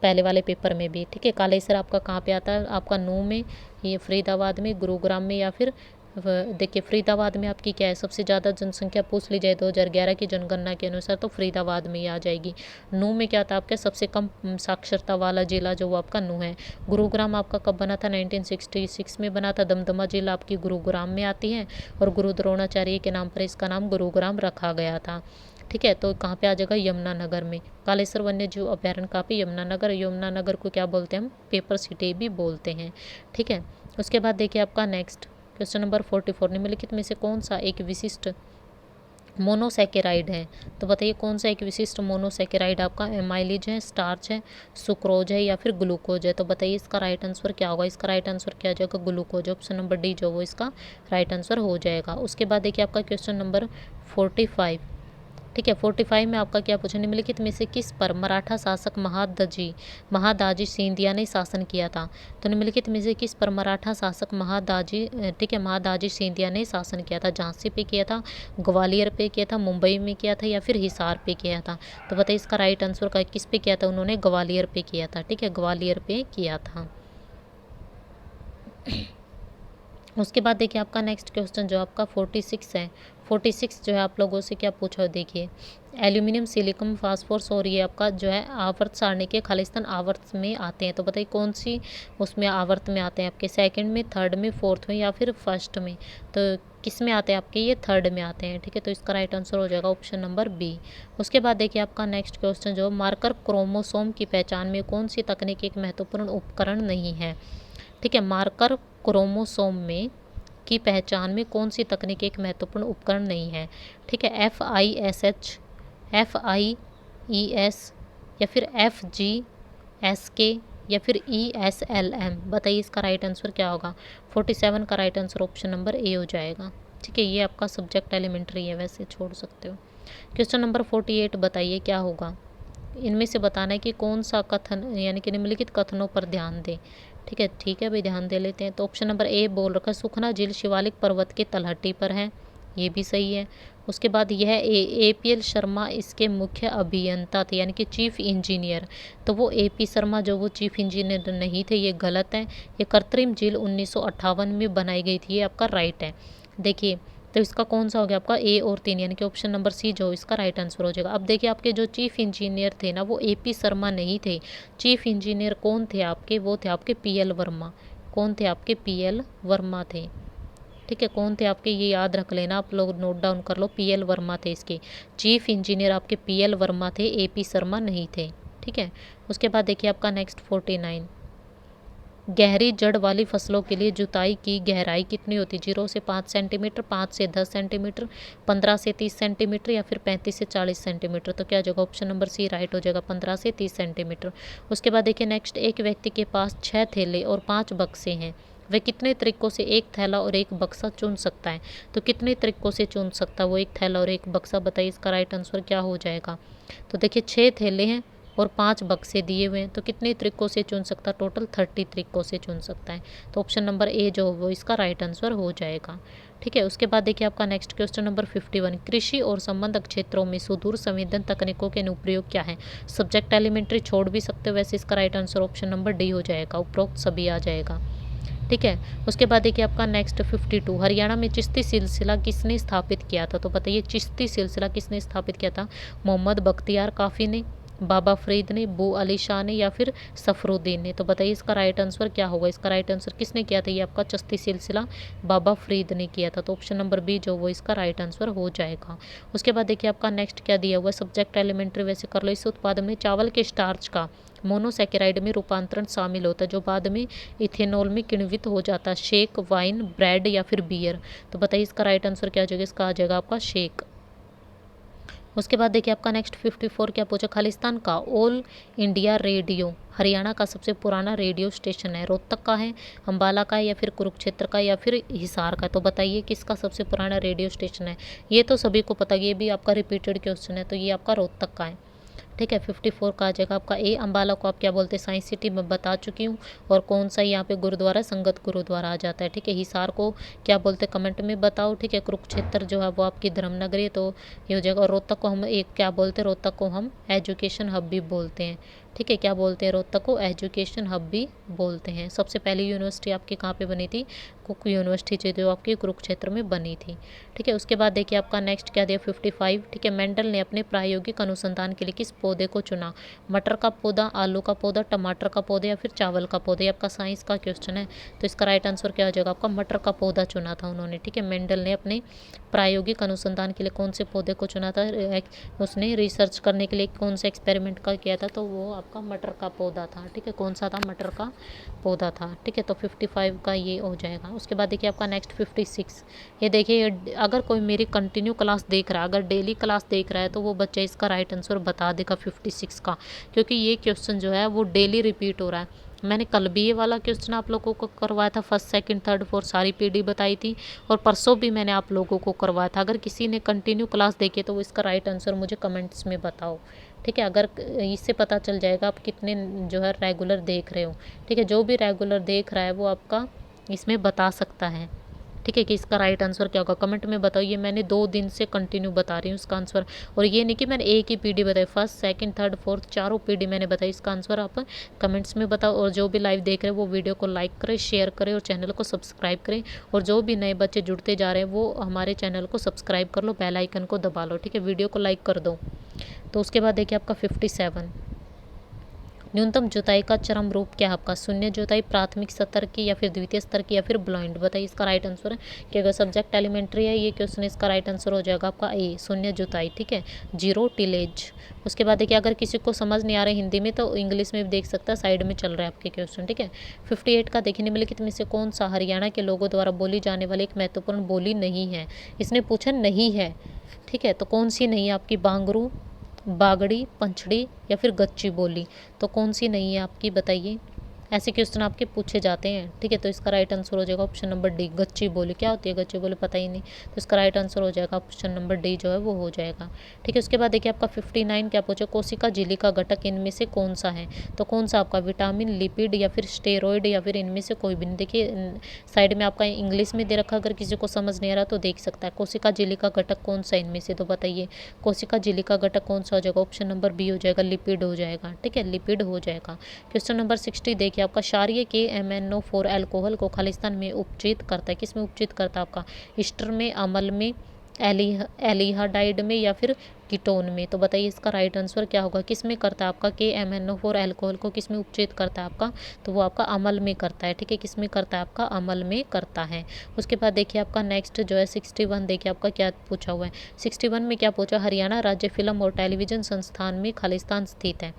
पहले वाले पेपर में भी। ठीक है, कालेसर आपका कहाँ पे आता है, आपका नूह में, ये फरीदाबाद में, गुरुग्राम में या फिर देखिए फरीदाबाद में आपकी क्या है, सबसे ज़्यादा जनसंख्या पूछ ली जाए 2011 की जनगणना के अनुसार तो फरीदाबाद में ही आ जाएगी। नूह में क्या था आपका सबसे कम साक्षरता वाला जिला जो वो आपका नूह है। गुरुग्राम आपका कब बना था 1966 में बना था। दमदमा जिला आपकी गुरुग्राम में आती है और गुरु द्रोणाचार्य के नाम पर इसका नाम गुरुग्राम रखा गया था। ठीक है, तो कहाँ पे आ जाएगा, यमुनानगर में। कालेसर वन्य जीव अभ्यारण्य कहाँ पे, यमुनानगर। यमुनानगर को क्या बोलते हैं हम, पेपर सिटी भी बोलते हैं। ठीक है, उसके बाद देखिए आपका नेक्स्ट क्वेश्चन नंबर 44, निम्नलिखित में से कौन सा एक विशिष्ट मोनोसैकेराइड है। तो बताइए कौन सा एक विशिष्ट मोनोसैकेराइड आपका एमाइलेज है, स्टार्च है, सुक्रोज है या फिर ग्लूकोज है। तो बताइए इसका राइट आंसर क्या होगा, इसका राइट आंसर क्या आ जाएगा, ग्लूकोज। ऑप्शन नंबर डी जो वो इसका राइट आंसर हो जाएगा। उसके बाद देखिए आपका क्वेश्चन नंबर 45। ठीक है, 45 में आपका क्या पूछा, निम्नलिखित में से किस पर मराठा शासक महादाजी सिंधिया ने शासन किया था। तो निम्नलिखित में से किस पर मराठा शासक ठीक है, महादाजी सिंधिया ने शासन किया था। झांसी पे किया था, ग्वालियर पे किया था, मुंबई में किया था या फिर हिसार पे किया था। तो बताइए इसका राइट आंसर का किस पे किया था, उन्होंने ग्वालियर पे किया था। ठीक है, ग्वालियर पे किया था। उसके बाद देखिए आपका नेक्स्ट क्वेश्चन जो आपका 46 है। 46 जो है आप लोगों से क्या पूछा है देखिए, एल्यूमिनियम, सिलिकॉन, फास्फोरस और ये आपका जो है आवर्त सारणी के खालिस्तान आवर्त में आते हैं। तो बताइए कौन सी उसमें आवर्त में आते हैं आपके, सेकंड में, थर्ड में, फोर्थ में या फिर फर्स्ट में। तो किस में आते हैं आपके, ये थर्ड में आते हैं। ठीक है, तो इसका राइट आंसर हो जाएगा ऑप्शन नंबर बी। उसके बाद देखिए आपका नेक्स्ट क्वेश्चन जो मार्कर क्रोमोसोम की पहचान में कौन सी तकनीक एक महत्वपूर्ण उपकरण नहीं है। ठीक है, मार्कर क्रोमोसोम में की पहचान में कौन सी तकनीक एक महत्वपूर्ण उपकरण नहीं है। ठीक है, FISH, FIES या फिर FGSK या फिर ESLM। बताइए इसका राइट आंसर क्या होगा। 47 का राइट आंसर ऑप्शन नंबर ए हो जाएगा। ठीक है, ये आपका सब्जेक्ट एलिमेंट्री है, वैसे छोड़ सकते हो। क्वेश्चन नंबर 48 बताइए क्या होगा। इनमें से बताना है कि कौन सा कथन यानी कि निम्नलिखित कथनों पर ध्यान दें। ठीक है भाई, ध्यान दे लेते हैं। तो ऑप्शन नंबर ए बोल रखा है सुखना झील शिवालिक पर्वत के तलहटी पर है, ये भी सही है। उसके बाद यह APL शर्मा इसके मुख्य अभियंता थे यानी कि चीफ इंजीनियर। तो वो AP शर्मा जो वो चीफ इंजीनियर नहीं थे, ये गलत है। ये कृत्रिम झील 1958 में बनाई गई थी, ये आपका राइट है। देखिए तो इसका कौन सा हो गया आपका ए और 3 यानी कि ऑप्शन नंबर सी जो इसका राइट आंसर हो जाएगा। अब देखिए आपके जो चीफ इंजीनियर थे ना वो AP शर्मा नहीं थे। चीफ इंजीनियर कौन थे आपके, वो थे आपके PL वर्मा। कौन थे आपके, PL वर्मा थे। ठीक है, कौन थे आपके, ये याद रख लेना, आप लोग नोट डाउन कर लो। PL वर्मा थे इसके चीफ इंजीनियर, आपके PL वर्मा थे, AP शर्मा नहीं थे। ठीक है, उसके बाद देखिए आपका नेक्स्ट 49, गहरी जड़ वाली फसलों के लिए जुताई की गहराई कितनी होती है। 0 से 5 सेंटीमीटर, 5 से 10 सेंटीमीटर, 15 से 30 सेंटीमीटर या फिर 35 से 40 सेंटीमीटर। तो क्या जगह ऑप्शन नंबर सी राइट हो जाएगा, 15 से 30 सेंटीमीटर। उसके बाद देखिए नेक्स्ट, एक व्यक्ति के पास 6 थैले और 5 बक्से हैं, वह कितने तरीकों से एक थैला और एक बक्सा चुन सकता है। तो कितने तरीकों से चुन सकता है वो एक थैला और एक बक्सा, बताइए इसका राइट आंसर क्या हो जाएगा। तो देखिए 6 थैले हैं और 5 बक्से दिए हुए हैं, तो कितने तरीकों से चुन सकता है, टोटल 30 तरीकों से चुन सकता है। तो ऑप्शन नंबर ए जो वो इसका राइट आंसर हो जाएगा। ठीक है, उसके बाद देखिए आपका नेक्स्ट क्वेश्चन नंबर 51, कृषि और संबंधक क्षेत्रों में सुदूर संवेदन तकनीकों के अनुप्रयोग क्या है। सब्जेक्ट एलिमेंट्री छोड़ भी सकते हो, वैसे इसका right answer option number D हो जाएगा, उपरोक्त सभी आ जाएगा। ठीक है, उसके बाद देखिए आपका नेक्स्ट 52, हरियाणा में चिश्ती सिलसिला किसने स्थापित किया था। तो बताइए चिश्ती सिलसिला किसने स्थापित किया था, मोहम्मद बख्तियार काफ़ी ने, बाबा फरीद ने, बू अली शाह ने या फिर सफरुद्दीन ने। तो बताइए इसका राइट आंसर क्या होगा, इसका राइट आंसर किसने किया था, ये आपका चिश्ती सिलसिला बाबा फरीद ने किया था। तो ऑप्शन नंबर बी जो वो इसका राइट आंसर हो जाएगा। उसके बाद देखिए आपका नेक्स्ट क्या दिया हुआ है, सब्जेक्ट एलिमेंट्री वैसे कर लो। इस उत्पादन में चावल के स्टार्च का मोनोसैकेराइड में रूपांतरण शामिल होता है जो बाद में इथेनॉल में किण्वित हो जाता है। शेक, वाइन, ब्रेड या फिर बियर। तो बताइए इसका राइट आंसर क्या हो जाएगा, इसका आ जाएगा आपका शेक। उसके बाद देखिए आपका नेक्स्ट 54 क्या पूछा, खालिस्तान का ऑल इंडिया रेडियो हरियाणा का सबसे पुराना रेडियो स्टेशन है, रोहतक का है, अंबाला का है या फिर कुरुक्षेत्र का या फिर हिसार का। तो बताइए किसका सबसे पुराना रेडियो स्टेशन है। ये तो सभी को पता, ये भी आपका रिपीटेड क्वेश्चन है, तो ये आपका रोहतक का है। ठीक है, 54 का आ जाएगा आपका ए। अंबाला को आप क्या बोलते हैं, साइंस सिटी में बता चुकी हूँ। और कौन सा यहाँ पे गुरुद्वारा, संगत गुरुद्वारा आ जाता है। ठीक है, हिसार को क्या बोलते हैं कमेंट में बताओ। ठीक है, कुरुक्षेत्र जो है वो आपकी धर्मनगरी है, तो ये हो जाएगा। और रोहतक को हम एक क्या बोलते हैं, रोहतक को हम एजुकेशन हब भी बोलते हैं। ठीक है, क्या बोलते हैं, रोहतक को एजुकेशन हब भी बोलते हैं। सबसे पहली यूनिवर्सिटी आपकी कहाँ पे बनी थी, कुक यूनिवर्सिटी जो आपकी कुरुक्षेत्र में बनी थी। ठीक है, उसके बाद देखिए आपका नेक्स्ट क्या दिया 55। ठीक है, मेंडल ने अपने प्रायोगिक अनुसंधान के लिए किस पौधे को चुना। मटर का पौधा, आलू का पौधा, टमाटर का पौधा या फिर चावल का पौधा। ये आपका साइंस का क्वेश्चन है, तो इसका राइट आंसर क्या हो जाएगा आपका, मटर का पौधा चुना था उन्होंने। ठीक है, मेंडल ने अपने प्रायोगिक अनुसंधान के लिए कौन से पौधे को चुना था, उसने रिसर्च करने के लिए कौन सा एक्सपेरिमेंट का किया था, तो वो आपका मटर का पौधा था। ठीक है, कौन सा था, मटर का पौधा था। ठीक है, तो 55 का ये हो जाएगा। उसके बाद देखिए आपका नेक्स्ट 56। ये देखिए अगर कोई मेरी कंटिन्यू क्लास देख रहा है, अगर डेली क्लास देख रहा है, तो वो बच्चा इसका राइट आंसर बता देगा 56 का, क्योंकि ये क्वेश्चन जो है वो डेली रिपीट हो रहा है। मैंने कल भी ये वाला क्वेश्चन आप लोगों को करवाया था, फर्स्ट सेकंड थर्ड फोर्थ सारी PD बताई थी, और परसों भी मैंने आप लोगों को करवाया था। अगर किसी ने कंटिन्यू क्लास देखी तो वो इसका राइट आंसर मुझे कमेंट्स में बताओ। ठीक है, अगर इससे पता चल जाएगा आप कितने जो है रेगुलर देख रहे हो। ठीक है, जो भी रेगुलर देख रहा है वो आपका इसमें बता सकता है। ठीक है, कि इसका राइट आंसर क्या होगा कमेंट में बताओ। ये मैंने 2 दिन से कंटिन्यू बता रही हूँ इसका आंसर, और ये नहीं कि मैंने एक ही पीडी बताई, फर्स्ट सेकंड थर्ड फोर्थ चारों पीडी मैंने बताई। इसका आंसर आप कमेंट्स में बताओ, और जो भी लाइव देख रहे हैं वो वीडियो को लाइक करें, शेयर करें और चैनल को सब्सक्राइब करें। और जो भी नए बच्चे जुड़ते जा रहे हैं वो हमारे चैनल को सब्सक्राइब कर लो, बेल आइकन को दबा लो, ठीक है, वीडियो को लाइक कर दो। तो उसके बाद देखिए आपका 57, न्यूनतम जुताई का चरम रूप क्या है आपका? शून्य जुताई, प्राथमिक स्तर की या फिर द्वितीय स्तर की या फिर ब्लाइंड, बताइए इसका राइट आंसर है। कि अगर सब्जेक्ट एलिमेंट्री है ये क्वेश्चन, इसका राइट आंसर हो जाएगा आपका ए, शून्य जुताई, ठीक है, जीरो टिलेज। उसके बाद देखिए अगर किसी को समझ नहीं आ रहा है हिंदी में तो इंग्लिश में भी देख सकता है, साइड में चल रहा है आपके क्वेश्चन, ठीक है। 58 का देखिए, निम्नलिखित में से कौन सा हरियाणा के लोगों द्वारा बोली जाने वाली एक महत्वपूर्ण बोली नहीं है? इसने पूछा नहीं है, ठीक है, तो कौन सी नहीं है आपकी? बांगरू, बागड़ी, पंचड़ी या फिर गच्ची बोली, तो कौन सी नहीं है आपकी बताइए। ऐसे क्वेश्चन आपके पूछे जाते हैं, ठीक है। तो इसका राइट आंसर हो जाएगा ऑप्शन नंबर डी, गच्ची बोली। क्या होती है गच्ची बोली पता ही नहीं, तो इसका राइट आंसर हो जाएगा ऑप्शन नंबर डी जो है वो हो जाएगा, ठीक है। उसके बाद देखिए आपका 59 क्या पूछा? कोशिका झिल्ली का घटक इनमें से कौन सा है? तो कौन सा आपका? विटामिन, लिपिड या फिर स्टेरॉइड या फिर इनमें से कोई भी नहीं। देखिए साइड में आपका इंग्लिश में दे रखा, अगर किसी को समझ नहीं आ रहा तो देख सकता है। कोशिका झिल्ली का घटक कौन सा इनमें से, तो बताइए कोशिका झिल्ली का घटक कौन सा हो जाएगा? ऑप्शन नंबर बी हो जाएगा, लिपिड हो जाएगा, ठीक है, लिपिड हो जाएगा। क्वेश्चन नंबर 60 देखिए आपका, क्षारीय KMnO4 अल्कोहल को खालिस्तान में उपचित करता है, किस में उपचित करता है आपका? ईस्टर में, अमल में, एल्डिहाइड में या फिर कीटोन में, तो बताइए इसका राइट आंसर क्या होगा? किस में करता है आपका? KMnO4 अल्कोहल को किस में उपचित करता है आपका? तो वो आपका अमल में करता है, ठीक है, किस में करता है आपका? अमल में करता है। उसके बाद देखिए आपका नेक्स्ट जो है 61, देखिए आपका क्या पूछा हुआ है। 61 में क्या पूछा? हरियाणा राज्य फिल्म और टेलीविजन संस्थान में खालिस्तान स्थित है,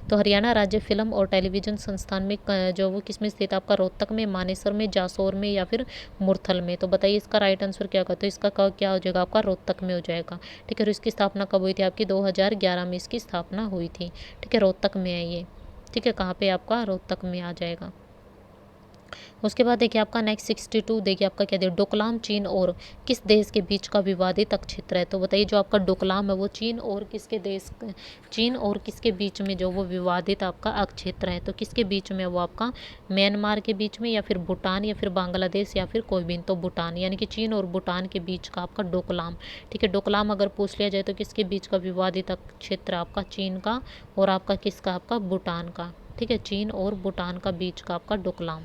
तो हरियाणा राज्य फिल्म और टेलीविजन संस्थान में जो वो किस में स्थित है आपका? रोहतक में, मानेसर में, जासौर में या फिर मुरथल में, तो बताइए इसका राइट आंसर क्या होगा? तो इसका क्या हो जाएगा आपका? रोहतक में हो जाएगा, ठीक है। और इसकी स्थापना कब हुई थी आपकी? 2011 में इसकी स्थापना हुई थी, ठीक है, रोहतक में है ये, ठीक है, कहाँ पे आपका? रोहतक में आ जाएगा। उसके बाद देखिए आपका नेक्स्ट 62 देखिए आपका क्या दिया? डोकलाम चीन और किस देश के बीच का विवादित क्षेत्र है, तो बताइए जो आपका डोकलाम है वो चीन और किसके देश, चीन और किसके बीच में जो वो विवादित आपका क्षेत्र है, तो किसके बीच में वो आपका? म्यांमार के बीच में या फिर भूटान या फिर बांग्लादेश या फिर कोई भी, तो भूटान, यानी कि चीन और भूटान के बीच का आपका डोकलाम, ठीक है। डोकलाम अगर पूछ लिया जाए तो किसके बीच का विवादित क्षेत्र आपका? चीन का और आपका किसका? आपका भूटान का, ठीक है, चीन और भूटान का बीच का आपका डोकलाम।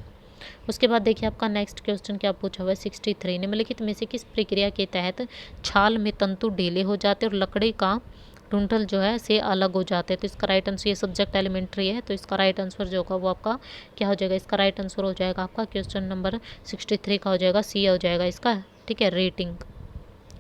उसके बाद देखिए आपका नेक्स्ट क्वेश्चन क्या पूछा हुआ है 63, निम्नलिखित में से किस प्रक्रिया के तहत छाल में तंतु ढीले हो जाते और लकड़ी का टुंटल जो है से अलग हो जाते हैं, तो इसका राइट आंसर, ये सब्जेक्ट एलिमेंट्री है तो इसका राइट आंसर जो होगा वो आपका क्या हो जाएगा? इसका राइट आंसर हो जाएगा आपका क्वेश्चन नंबर 63 का हो जाएगा, सी हो जाएगा इसका, ठीक है, रेटिंग।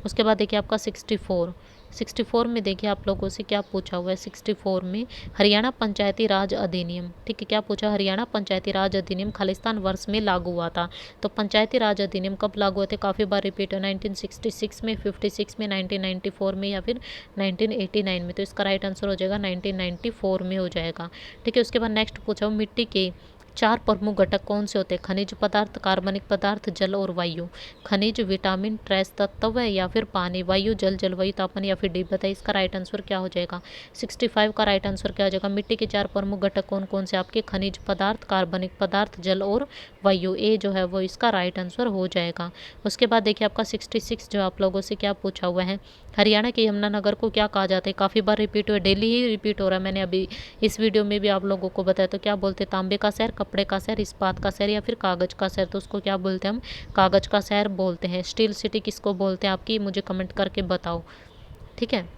उसके बाद देखिए आपका 64 में देखिए आप लोगों से क्या पूछा हुआ है 64 में, हरियाणा पंचायती राज अधिनियम, ठीक है, क्या पूछा? हरियाणा पंचायती राज अधिनियम खालिस्तान वर्ष में लागू हुआ था, तो पंचायती राज अधिनियम कब लागू हुए थे? काफ़ी बार रिपीट है, 1966 में, 56 में, 1994 में या फिर 1989 में, तो इसका राइट आंसर हो जाएगा 1994 में हो जाएगा, ठीक है। उसके बाद नेक्स्ट पूछा हुआ, मिट्टी के 4 प्रमुख घटक कौन से होते हैं? खनिज पदार्थ, कार्बनिक पदार्थ, जल और वायु। खनिज, विटामिन, ट्रेस तत्व या फिर पानी, वायु, जल, जलवायु, तापमान या फिर डी, बताइए इसका राइट आंसर क्या हो जाएगा? 65 का राइट आंसर क्या हो जाएगा? मिट्टी के 4 प्रमुख घटक कौन कौन से आपके? खनिज पदार्थ, कार्बनिक पदार्थ, जल और वायु, ए जो है वो इसका राइट आंसर हो जाएगा। उसके बाद देखिए आपका 66 जो आप लोगों से क्या पूछा हुआ है, हरियाणा के यमुनानगर को क्या कहा जाता है? काफ़ी बार रिपीट हुआ, डेली ही रिपीट हो रहा है, मैंने अभी इस वीडियो में भी आप लोगों को बताया, तो क्या बोलते हैं? तांबे का शहर, कपड़े का शहर, इस्पात का शहर या फिर कागज का शहर, तो उसको क्या बोलते हैं? हम कागज का शहर बोलते हैं। स्टील सिटी किसको बोलते हैं आपकी? मुझे कमेंट करके बताओ, ठीक है।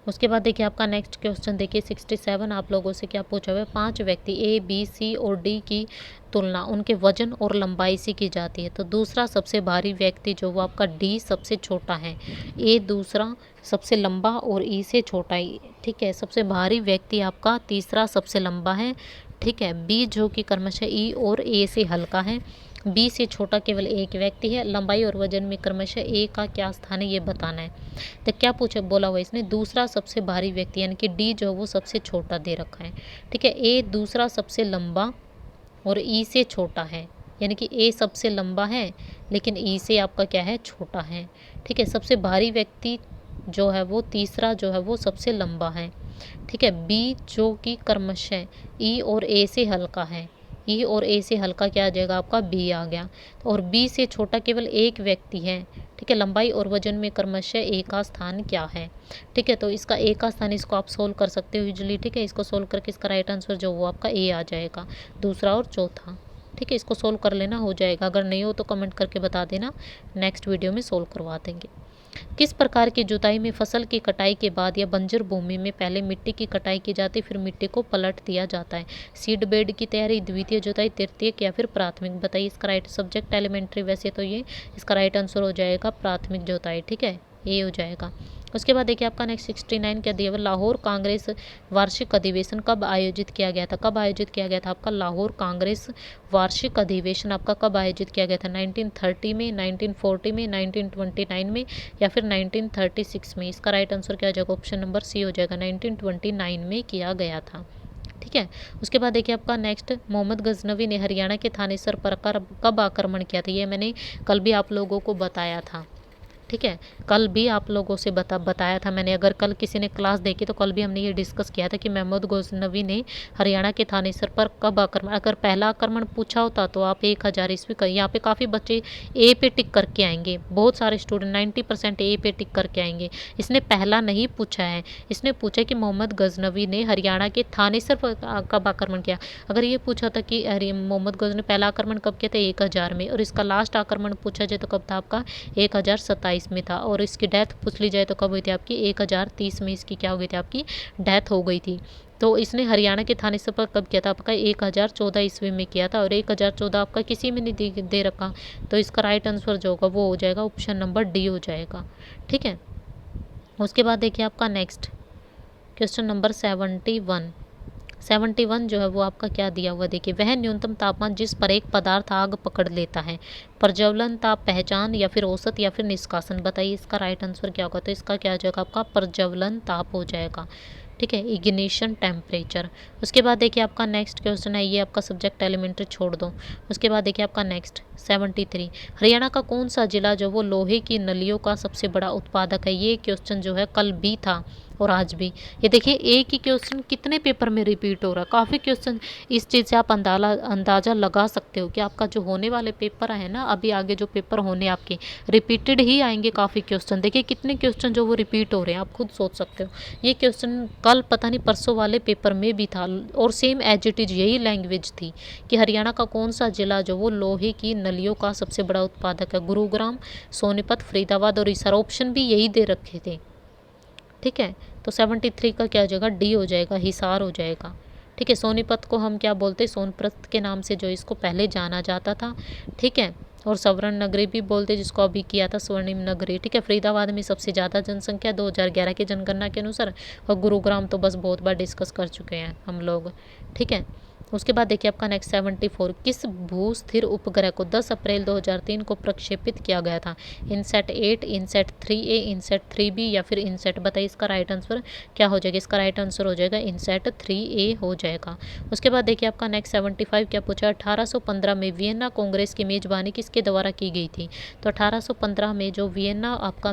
उसके बाद देखिए आपका नेक्स्ट क्वेश्चन देखिए 67 आप लोगों से क्या पूछा हुआ है, 5 व्यक्ति ए, बी, सी और डी की तुलना उनके वजन और लंबाई से की जाती है, तो दूसरा सबसे भारी व्यक्ति जो वो आपका डी सबसे छोटा है, ए दूसरा सबसे लंबा और ई से छोटा है, ठीक है। सबसे भारी व्यक्ति आपका तीसरा सबसे लंबा है, ठीक है। बी जो कि क्रमशः ई और ए से हल्का है, बी से छोटा केवल एक व्यक्ति है, लंबाई और वजन में क्रमशः ए का क्या स्थान है ये बताना है। तो क्या पूछा बोला हुआ इसने? दूसरा सबसे भारी व्यक्ति, यानी कि डी जो है वो सबसे छोटा दे रखा है, ठीक है। ए दूसरा सबसे लंबा और ई से छोटा है, यानी कि ए सबसे लंबा है लेकिन ई से आपका क्या है? छोटा है, ठीक है। सबसे भारी व्यक्ति जो है वो तीसरा जो है वो सबसे लंबा है, ठीक है। बी जो कि क्रमशः ई और ए से हल्का है, ई और ए से हल्का क्या आ जाएगा आपका बी आ गया। और बी से छोटा केवल एक व्यक्ति है, ठीक है। लंबाई और वजन में क्रमशः ए का स्थान क्या है, ठीक है। तो इसका ए का स्थान इसको आप सोल्व कर सकते हो यूजली, ठीक है। इसको सोल्व करके इसका राइट आंसर जो वो आपका ए आ जाएगा, दूसरा और चौथा, ठीक है। इसको सोल्व कर लेना, हो जाएगा। अगर नहीं हो तो कमेंट करके बता देना, नेक्स्ट वीडियो में सोल्व करवा देंगे। किस प्रकार की जुताई में फसल की कटाई के बाद या बंजर भूमि में पहले मिट्टी की कटाई की जाती फिर मिट्टी को पलट दिया जाता है? सीड बेड की तैयारी, द्वितीय जुताई, तृतीयक या फिर प्राथमिक? बताइए इसका राइट सब्जेक्ट एलिमेंट्री, वैसे तो ये इसका राइट आंसर हो जाएगा प्राथमिक जुताई, ठीक है, ये हो जाएगा। उसके बाद देखिए आपका नेक्स्ट 69 क्या दिया हुआ, लाहौर कांग्रेस वार्षिक अधिवेशन कब आयोजित किया गया था? कब आयोजित किया गया था आपका लाहौर कांग्रेस वार्षिक अधिवेशन आपका कब आयोजित किया गया था? 1930 में, 1940 में, 1929 में या फिर 1936 में? इसका राइट आंसर क्या हो जाएगा? ऑप्शन नंबर सी हो जाएगा, 1929 में किया गया था, ठीक है। उसके बाद देखिए आपका नेक्स्ट, मोहम्मद गजनवी ने हरियाणा के थानेसर पर कब आक्रमण किया था? ये मैंने कल भी आप लोगों को बताया था, ठीक है। कल भी आप लोगों से बताया था मैंने। अगर कल किसी ने क्लास देखी तो कल भी हमने ये डिस्कस किया था कि मोहम्मद गजनवी ने हरियाणा के थानेसर पर कब आक्रमण, अगर पहला आक्रमण पूछा होता तो आप 1000 ईस्वी का, यहाँ पे काफ़ी बच्चे ए पे टिक करके आएंगे, बहुत सारे स्टूडेंट 90% ए पे टिक करके आएंगे। इसने पहला नहीं पूछा है, इसने पूछा कि मोहम्मद गजनवी ने हरियाणा के थानेसर पर कब आक्रमण किया। अगर ये पूछा था कि मोहम्मद गजनवी पहला आक्रमण कब किया था, 1000 में, और इसका लास्ट आक्रमण पूछा जाए तो कब था आपका, 1027 में था। और इसकी डेथ पूछ ली जाए तो कब हुई थी आपकी, 1030 में इसकी क्या हो गई थी, आपकी डेथ हो गई थी। तो इसने हरियाणा के थानेसर पर कब किया था आपका, 1014 ईस्वी में किया था। और 1014 आपका किसी में नहीं दे रखा, तो इसका राइट आंसर जो होगा वो हो जाएगा ऑप्शन नंबर डी हो जाएगा, ठीक है। उसके बाद देखिए आपका नेक्स्ट क्वेश्चन नंबर 71 जो है वो आपका क्या दिया हुआ, देखिए, वह न्यूनतम तापमान जिस पर एक पदार्थ आग पकड़ लेता है, प्रज्वलन ताप, पहचान या फिर औसत या फिर निष्कासन? बताइए इसका राइट आंसर क्या होगा? तो इसका क्या हो जाएगा आपका प्रज्वलन ताप हो जाएगा, ठीक है, इग्निशन टेम्परेचर। उसके बाद देखिए आपका नेक्स्ट क्वेश्चन है, ये आपका सब्जेक्ट एलिमेंट्री छोड़ दो। उसके बाद देखिए आपका नेक्स्ट 73, हरियाणा का कौन सा जिला जो वो लोहे की नलियों का सबसे बड़ा उत्पादक है? ये क्वेश्चन जो है कल भी था और आज भी। ये देखिए एक ही क्वेश्चन कितने पेपर में रिपीट हो रहा है, काफ़ी क्वेश्चन। इस चीज़ से आप अंदाज़ा लगा सकते हो कि आपका जो होने वाले पेपर है ना, अभी आगे जो पेपर होने आपके रिपीटेड ही आएंगे काफ़ी क्वेश्चन। देखिए कितने क्वेश्चन जो वो रिपीट हो रहे हैं, आप खुद सोच सकते हो। ये क्वेश्चन कल पता नहीं परसों वाले पेपर में भी था और सेम एज इट इज़ यही लैंग्वेज थी कि हरियाणा का कौन सा जिला जो वो लोहे की नलियों का सबसे बड़ा उत्पादक है? गुरुग्राम, सोनीपत, फरीदाबाद और हिसार। ऑप्शन भी यही दे रखे थे, ठीक है। तो 73 का क्या हो जाएगा, डी हो जाएगा, हिसार हो जाएगा, ठीक है। सोनीपत को हम क्या बोलते हैं, सोनप्रत के नाम से जो इसको पहले जाना जाता था, ठीक है। और स्वर्ण नगरी भी बोलते जिसको अभी किया था स्वर्णिम नगरी, ठीक है। फरीदाबाद में सबसे ज़्यादा जनसंख्या 2011 की जनगणना के अनुसार, और गुरुग्राम तो बस बहुत बार डिस्कस कर चुके हैं हम लोग, ठीक है। उसके बाद देखिए आपका नेक्स्ट 74, किस भू स्थिर उपग्रह को 10 अप्रैल 2003 को प्रक्षेपित किया गया था? इनसेट 8, इनसेट 3A, इनसेट 3B या फिर इनसेट? बताइए इसका राइट आंसर क्या हो जाएगा? इसका राइट आंसर हो जाएगा इनसेट 3A हो जाएगा। उसके बाद देखिए आपका नेक्स्ट 75 क्या पूछा, 1815 में वियना कांग्रेस की मेजबानी किसके द्वारा की गई थी? तो 1815 में जो वियना आपका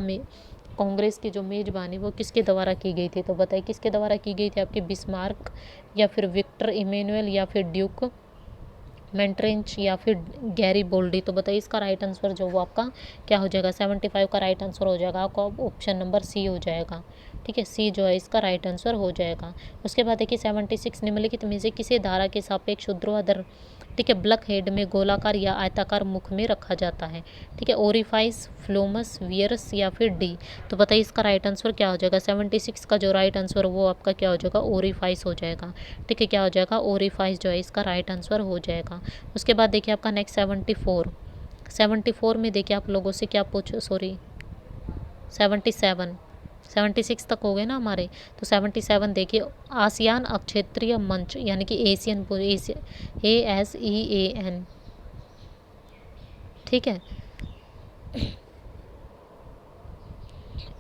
कांग्रेस की जो मेजबानी वो किसके द्वारा की गई थी? तो बताइए किसके द्वारा की गई थी आपकी, बिस्मार्क या फिर विक्टर इमेनुअल या फिर ड्यूक मेंट्रेंच या फिर गैरी बोल्डी? तो बताइए इसका राइट आंसर जो वो आपका क्या हो जाएगा? 75 का राइट आंसर हो जाएगा आपका ऑप्शन नंबर सी हो जाएगा, ठीक है। सी जो है इसका राइट आंसर हो जाएगा। उसके बाद देखिए 76, निम्नलिखित में से किसे धारा के सापेक्ष ऊर्ध्वाधर, ठीक है, ब्लक हेड में गोलाकार या आयताकार मुख में रखा जाता है? ठीक है, ओरिफाइस, फ्लोमस, वियरस या फिर डी? तो बताइए इसका राइट आंसर क्या हो जाएगा? 76 का जो राइट आंसर वो आपका क्या हो जाएगा? ओरिफाइस हो जाएगा, ठीक है। क्या हो जाएगा? ओरिफाइस जो है इसका राइट आंसर हो जाएगा। उसके बाद देखिए आपका नेक्स्ट 74 में देखिए आप लोगों से क्या पूछो, सॉरी 76 तक हो गए ना हमारे। तो 77 देखिए, आसियान अक्षेत्रीय मंच यानी कि एशियन, ASEAN, ठीक है।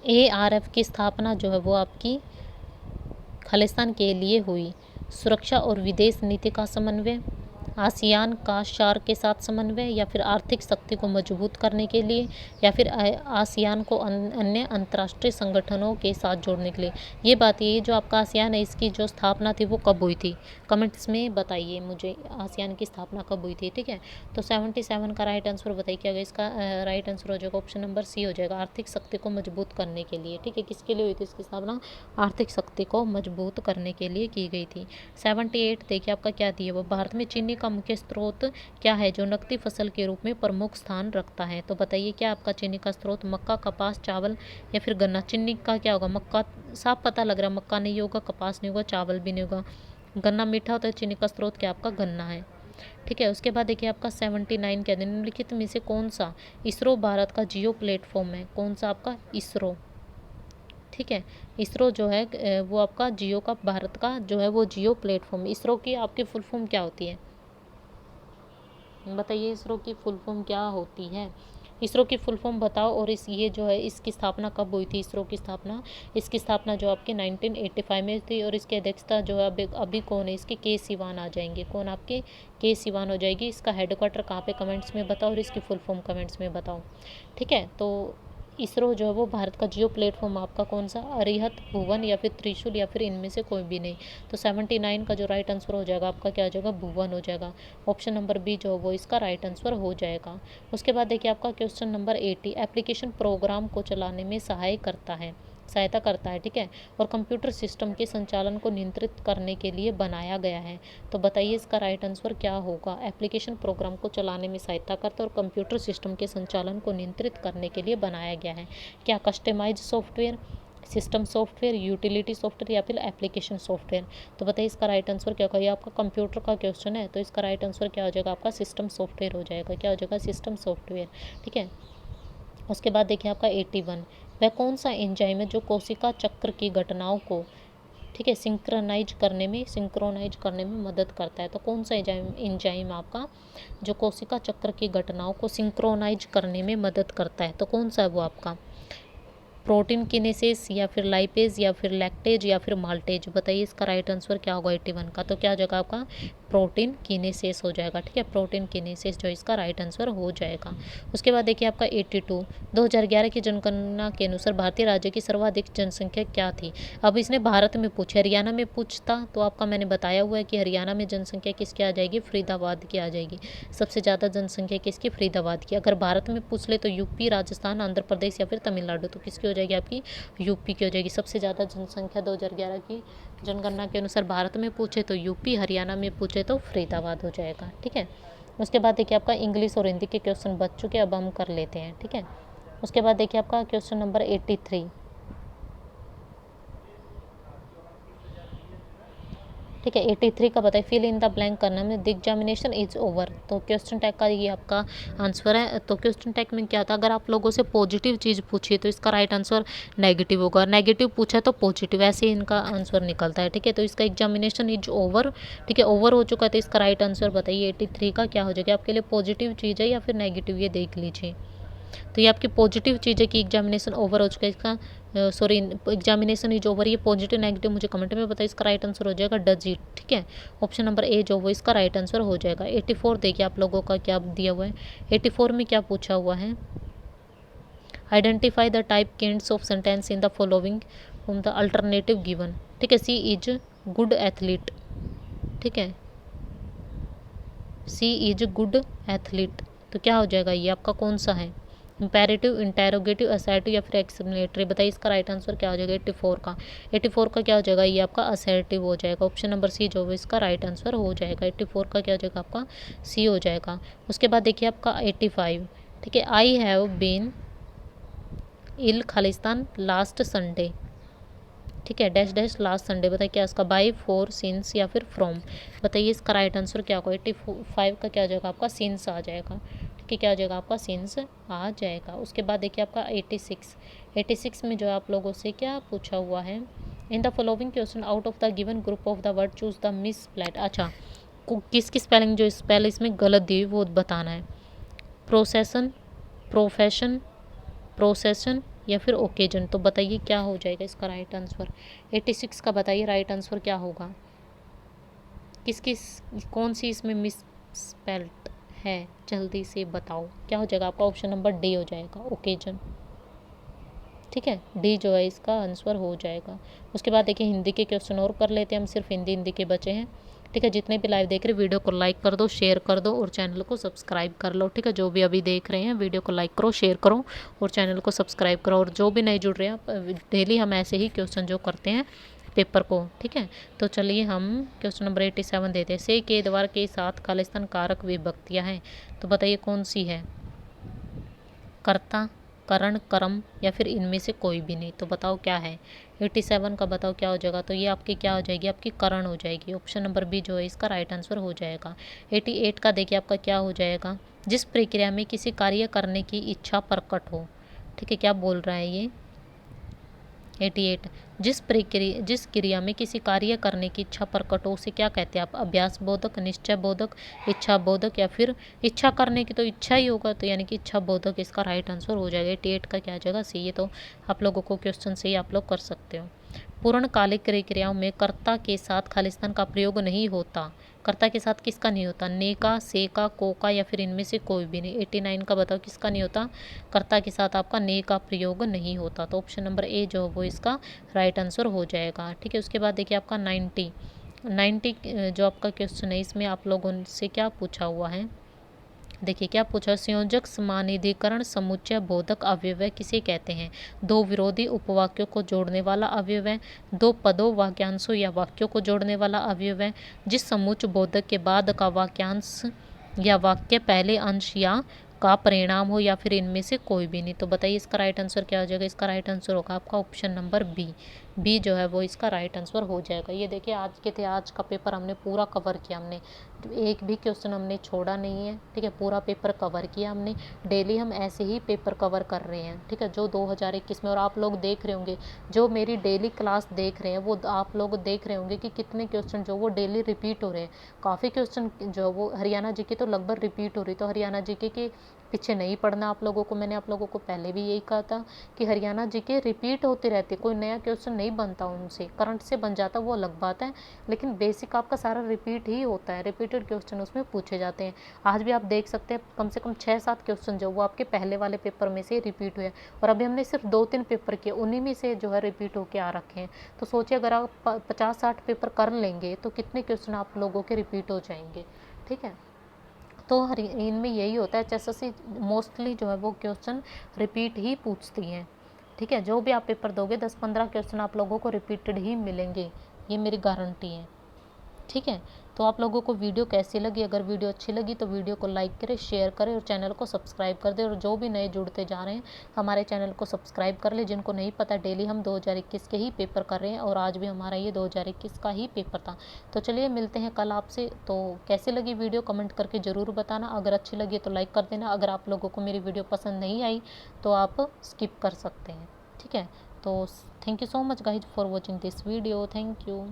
ARF की स्थापना जो है वो आपकी खालिस्तान के लिए हुई। सुरक्षा और विदेश नीति का समन्वय, आसियान का शार्क के साथ समन्वय, या फिर आर्थिक शक्ति को मजबूत करने के लिए, या फिर आसियान को अन्य अंतर्राष्ट्रीय संगठनों के साथ जोड़ने के लिए। ये बात, ये जो आपका आसियान है, इसकी जो स्थापना थी वो कब हुई थी? कमेंट्स में बताइए मुझे, आसियान की स्थापना कब हुई थी। ठीक है, तो 77 का राइट आंसर बताइए क्या होगा। इसका राइट आंसर हो जाएगा ऑप्शन नंबर सी हो जाएगा, आर्थिक शक्ति को मजबूत करने के लिए। ठीक है, किसके लिए हुई थी इसकी स्थापना? आर्थिक शक्ति को मजबूत करने के लिए की गई थी। 78 देखिए आपका क्या दिया वो, भारत में चीनी का मुख्य स्रोत क्या है जो नकदी फसल के रूप में प्रमुख स्थान रखता है? तो बताइए क्या आपका चीनी का स्रोत मक्का, कपास, चावल या फिर गन्ना? चीनी का क्या होगा? मक्का साफ पता लग रहा है, मक्का नहीं होगा, कपास नहीं होगा, चावल भी नहीं होगा, गन्ना मीठा होता है, चीनी का स्रोत क्या आपका गन्ना है। ठीक है, उसके बाद देखिए आपका 79 क्या, निम्नलिखित में से कौन सा इसरो भारत का जियो प्लेटफॉर्म है? कौन सा आपका इसरो? ठीक है, इसरो जो है वो आपका जियो का, भारत का जो है वो जियो प्लेटफॉर्म। इसरो की आपकी फुल फॉर्म क्या होती है बताइए, इसरो की फुल फॉर्म क्या होती है? इसरो की फुल फॉर्म बताओ। और ये जो है इसकी स्थापना कब हुई थी? इसरो की स्थापना, इसकी स्थापना जो आपकी 1985 में थी। और इसकी अध्यक्षता जो है अभी कौन है इसके? के सिवान आ जाएंगे। कौन आपके? के सिवान हो जाएगी। इसका हेडक्वार्टर कहाँ पे? कमेंट्स में बताओ, और इसकी फुल फॉर्म कमेंट्स में बताओ। ठीक है, तो इसरो जो है वो भारत का जियो प्लेटफॉर्म आपका कौन सा? अरिहत, भुवन या फिर त्रिशूल, या फिर इनमें से कोई भी नहीं। तो 79 का जो राइट आंसर हो जाएगा आपका क्या हो जाएगा? भुवन हो जाएगा। ऑप्शन नंबर बी जो वो इसका राइट आंसर हो जाएगा। उसके बाद देखिए आपका क्वेश्चन नंबर 80, एप्लीकेशन प्रोग्राम को चलाने में सहायता करता है। ठीक है, और कंप्यूटर सिस्टम के संचालन को नियंत्रित करने के लिए बनाया गया है। तो बताइए इसका राइट आंसर क्या होगा? एप्लीकेशन प्रोग्राम को चलाने में सहायता करता है और कंप्यूटर सिस्टम के संचालन को नियंत्रित करने के लिए बनाया गया है। क्या? Customize software, system software, utility software, या फिर एप्लीकेशन सॉफ्टवेयर? तो बताइए इसका राइट आंसर क्या होगा। ये आपका कंप्यूटर का क्वेश्चन है, तो इसका राइट आंसर क्या हो जाएगा? आपका सिस्टम सॉफ्टवेयर हो जाएगा। क्या हो जाएगा? System software. ठीक है, उसके बाद देखिए आपका 81, वह कौन सा एंजाइम है जो कोशिका चक्र की घटनाओं को, ठीक है, सिंक्रोनाइज करने में मदद करता है? तो कौन सा एंजाइम आपका जो कोशिका चक्र की घटनाओं को सिंक्रोनाइज करने में मदद करता है? तो कौन सा है वो आपका? प्रोटीन किनेसिस, या फिर लाइपेज, या फिर लैक्टेज, या फिर माल्टेज? बताइए इसका राइट आंसर क्या होगा 81 का। तो क्या हो जाएगा आपका? प्रोटीन किनेसिस हो जाएगा। ठीक है, प्रोटीन किनेसिस जो इसका राइट आंसर हो जाएगा। उसके बाद देखिए आपका 82, 2011 की जनगणना के अनुसार भारतीय राज्य की सर्वाधिक जनसंख्या क्या थी? अब इसने भारत में पूछा, हरियाणा में पूछता तो आपका मैंने बताया हुआ है कि हरियाणा में जनसंख्या किसकी आ जाएगी? फरीदाबाद की आ जाएगी। सबसे ज़्यादा जनसंख्या किसकी? फरीदाबाद की। अगर भारत में पूछ ले तो यूपी, राजस्थान, आंध्र प्रदेश या फिर तमिलनाडु, तो किसकी हो जाएगी? आपकी यूपी की हो जाएगी। सबसे ज़्यादा जनसंख्या 2011 की जनगणना के अनुसार भारत में पूछे तो यूपी, हरियाणा में पूछे तो फरीदाबाद हो जाएगा। ठीक है, उसके बाद देखिए आपका इंग्लिश और हिंदी के क्वेश्चन बच चुके, अब हम कर लेते हैं। ठीक है, उसके बाद देखिए आपका क्वेश्चन नंबर 83, ठीक है, 83 का बताइए, फिल इन द ब्लैंक करना में, द एग्जामिनेशन इज ओवर। तो क्वेश्चन टैग का ये आपका आंसर है। तो क्वेश्चन टैग में क्या होता है? अगर आप लोगों से पॉजिटिव चीज़ पूछिए तो इसका राइट आंसर नेगेटिव होगा, नेगेटिव पूछा तो पॉजिटिव, ऐसे ही इनका आंसर निकलता है। ठीक है, तो इसका एग्जामिनेशन इज ओवर, ठीक है, ओवर हो चुका है। तो इसका राइट आंसर बताइए 83 का क्या हो जाएगा आपके लिए? पॉजिटिव चीज़ है या फिर नेगेटिव, ये देख लीजिए। तो ये आपकी पॉजिटिव चीज़ है कि एग्जामिनेशन ओवर हो चुका है। इसका सॉरी, एग्जामिनेशन इज ओवर, ये पॉजिटिव नेगेटिव मुझे कमेंट में बताइए। इसका राइट आंसर हो जाएगा डज इट। ठीक है, ऑप्शन नंबर ए जो वो इसका राइट आंसर हो जाएगा। 84 देखिए आप लोगों का क्या दिया हुआ है। 84 में क्या पूछा हुआ है? Identify the type kinds of sentence in the following from the alternative given. ठीक है, सी इज गुड एथलीट। ठीक है, सी इज गुड एथलीट, तो क्या हो जाएगा? ये आपका कौन सा है? इंपेरेटिव, इंटेरोगेटिव, असर्टिव या फिर एक्सप्लेनेटरी? बताइए इसका राइट आंसर क्या हो जाएगा 84 का। 84 का क्या हो जाएगा? ये आपका असर्टिव हो जाएगा। ऑप्शन नंबर सी जो है इसका राइट आंसर हो जाएगा। 84 का क्या हो जाएगा आपका? सी हो जाएगा। उसके बाद देखिए आपका 85, ठीक है, I have been ill Khalistan last Sunday. ठीक है, डैश डैश लास्ट संडे, बताइए क्या इसका? बाई, फोर, सिंस या फिर फ्रॉम? बताइए इसका राइट आंसर क्या होगा? 85 का क्या हो जाएगा आपका? सिंस आ जाएगा। ठीक है, क्या हो जाएगा आपका? सिंस आ जाएगा। उसके बाद देखिए आपका 86 में जो आप लोगों से क्या पूछा हुआ है? In the following question out of the given group of the word choose the miss plate. अच्छा, किसकी स्पेलिंग जो स्पेल इसमें गलत दी हुई वो बताना है। प्रोसेसन, प्रोफेशन, प्रोसेसन या फिर ओकेजन? तो बताइए क्या हो जाएगा इसका राइट आंसर? 86 का बताइए राइट आंसर क्या होगा? किस किस कौन सी इसमें मिस स्पेल्ट है, जल्दी से बताओ। क्या हो जाएगा आपका? ऑप्शन नंबर डी हो जाएगा, ओकेजन। ठीक है, डी जो है इसका आंसर हो जाएगा। उसके बाद देखिए हिंदी के क्वेश्चन और कर लेते हैं हम, सिर्फ हिंदी के बचे हैं। ठीक है, जितने भी लाइव देख रहे हैं वीडियो को लाइक कर दो, शेयर कर दो और चैनल को सब्सक्राइब कर लो। ठीक है, जो भी अभी देख रहे हैं वीडियो को लाइक करो, शेयर करो और चैनल को सब्सक्राइब करो। और जो भी नहीं जुड़ रहे हैं, डेली हम ऐसे ही क्वेश्चन जो करते हैं पेपर को। ठीक है, तो चलिए हम क्वेश्चन नंबर 87 देते हैं। से के द्वार के साथ खालिस्तान कारक विभक्तियाँ हैं, तो बताइए कौन सी है? कर्ता, करण, कर्म या फिर इनमें से कोई भी नहीं। तो बताओ क्या है? 87 का बताओ क्या हो जाएगा? तो ये आपकी क्या हो जाएगी? आपकी करण हो जाएगी। ऑप्शन नंबर बी जो है इसका राइट आंसर हो जाएगा। 88 का देखिए आपका क्या हो जाएगा? जिस प्रक्रिया में किसी कार्य करने की इच्छा प्रकट हो। ठीक है, क्या बोल रहा है ये? 88 जिस क्रिया में किसी कार्य करने की इच्छा प्रकट हो उसे क्या कहते हैं आप? अभ्यास बोधक, निश्चय बोधक, इच्छा बोधक या फिर इच्छा करने की तो इच्छा ही होगा, तो यानी कि इच्छा बोधक इसका राइट आंसर हो जाएगा। 88 का क्या जगह सी? ये तो आप लोगों को क्वेश्चन से ही आप लोग कर सकते हो। पूर्णकालिक क्रियाओं में कर्ता के साथ खालिस्तान का प्रयोग नहीं होता। कर्ता के साथ किसका नहीं होता? ने का, से का, को का या फिर इनमें से कोई भी नहीं। 89 का बताओ किसका नहीं होता? कर्ता के साथ आपका ने का प्रयोग नहीं होता। तो ऑप्शन नंबर ए जो है वो इसका राइट आंसर हो जाएगा। ठीक है, उसके बाद देखिए आपका 90 जो आपका क्वेश्चन है इसमें आप लोगों से क्या पूछा हुआ है? देखिए क्या पूछा? संयोजक समानिधिकरण समुच्चय बोधक अवयव किसे कहते हैं? दो विरोधी उपवाक्यों को जोड़ने वाला अवयव है, दो पदों, वाक्यांशों या वाक्यों को जोड़ने वाला अवयव है, जिस समुच्चय बोधक के बाद का वाक्यांश या वाक्य पहले अंश या का परिणाम हो या फिर इनमें से कोई भी नहीं। तो बताइए इसका राइट आंसर क्या हो जाएगा? इसका राइट आंसर होगा आपका ऑप्शन नंबर बी जो है वो इसका राइट आंसर हो जाएगा। ये देखिए आज का पेपर हमने पूरा कवर किया, हमने एक भी क्वेश्चन हमने छोड़ा नहीं है। ठीक है, पूरा पेपर कवर किया हमने। डेली हम ऐसे ही पेपर कवर कर रहे हैं। ठीक है, जो 2021 में, और आप लोग देख रहे होंगे जो मेरी डेली क्लास देख रहे हैं वो आप लोग देख रहे होंगे कि कितने क्वेश्चन जो वो डेली रिपीट हो रहे हैं। काफ़ी क्वेश्चन जो वो हरियाणा जीके तो लगभग रिपीट हो रही, तो हरियाणा जीके के पीछे नहीं पढ़ना आप लोगों को। मैंने आप लोगों को पहले भी यही कहा था कि हरियाणा जीके रिपीट होती रहती है, कोई नया क्वेश्चन नहीं बनता उनसे। करंट से बन जाता वो अलग बात है, लेकिन बेसिक आपका सारा रिपीट ही होता है, रिपीटेड क्वेश्चन उसमें पूछे जाते हैं। आज भी आप देख सकते हैं कम से कम 6-7 क्वेश्चन जो वो आपके पहले वाले पेपर में से रिपीट हुए, और अभी हमने सिर्फ 2-3 पेपर किए, उन्हीं में से जो है रिपीट होके आ रखे हैं। तो सोचिए अगर आप 50-60 पेपर कर लेंगे तो कितने क्वेश्चन आप लोगों के रिपीट हो जाएंगे। ठीक है, तो हर इनमें यही होता है, एचएसएससी मोस्टली जो है वो क्वेश्चन रिपीट ही पूछती हैं। ठीक है, जो भी आप पेपर दोगे 10-15 क्वेश्चन आप लोगों को रिपीटेड ही मिलेंगे, ये मेरी गारंटी है। ठीक है, तो आप लोगों को वीडियो कैसी लगी? अगर वीडियो अच्छी लगी तो वीडियो को लाइक करें, शेयर करें और चैनल को सब्सक्राइब कर दें। और जो भी नए जुड़ते जा रहे हैं हमारे चैनल को सब्सक्राइब कर ले। जिनको नहीं पता, डेली हम 2021 के ही पेपर कर रहे हैं और आज भी हमारा ये 2021 का ही पेपर था। तो चलिए मिलते हैं कल आपसे। तो कैसी लगी वीडियो कमेंट करके ज़रूर बताना। अगर अच्छी लगी तो लाइक कर देना। अगर आप लोगों को मेरी वीडियो पसंद नहीं आई तो आप स्किप कर सकते हैं। ठीक है, तो thank you so much guys for watching this video. Thank you.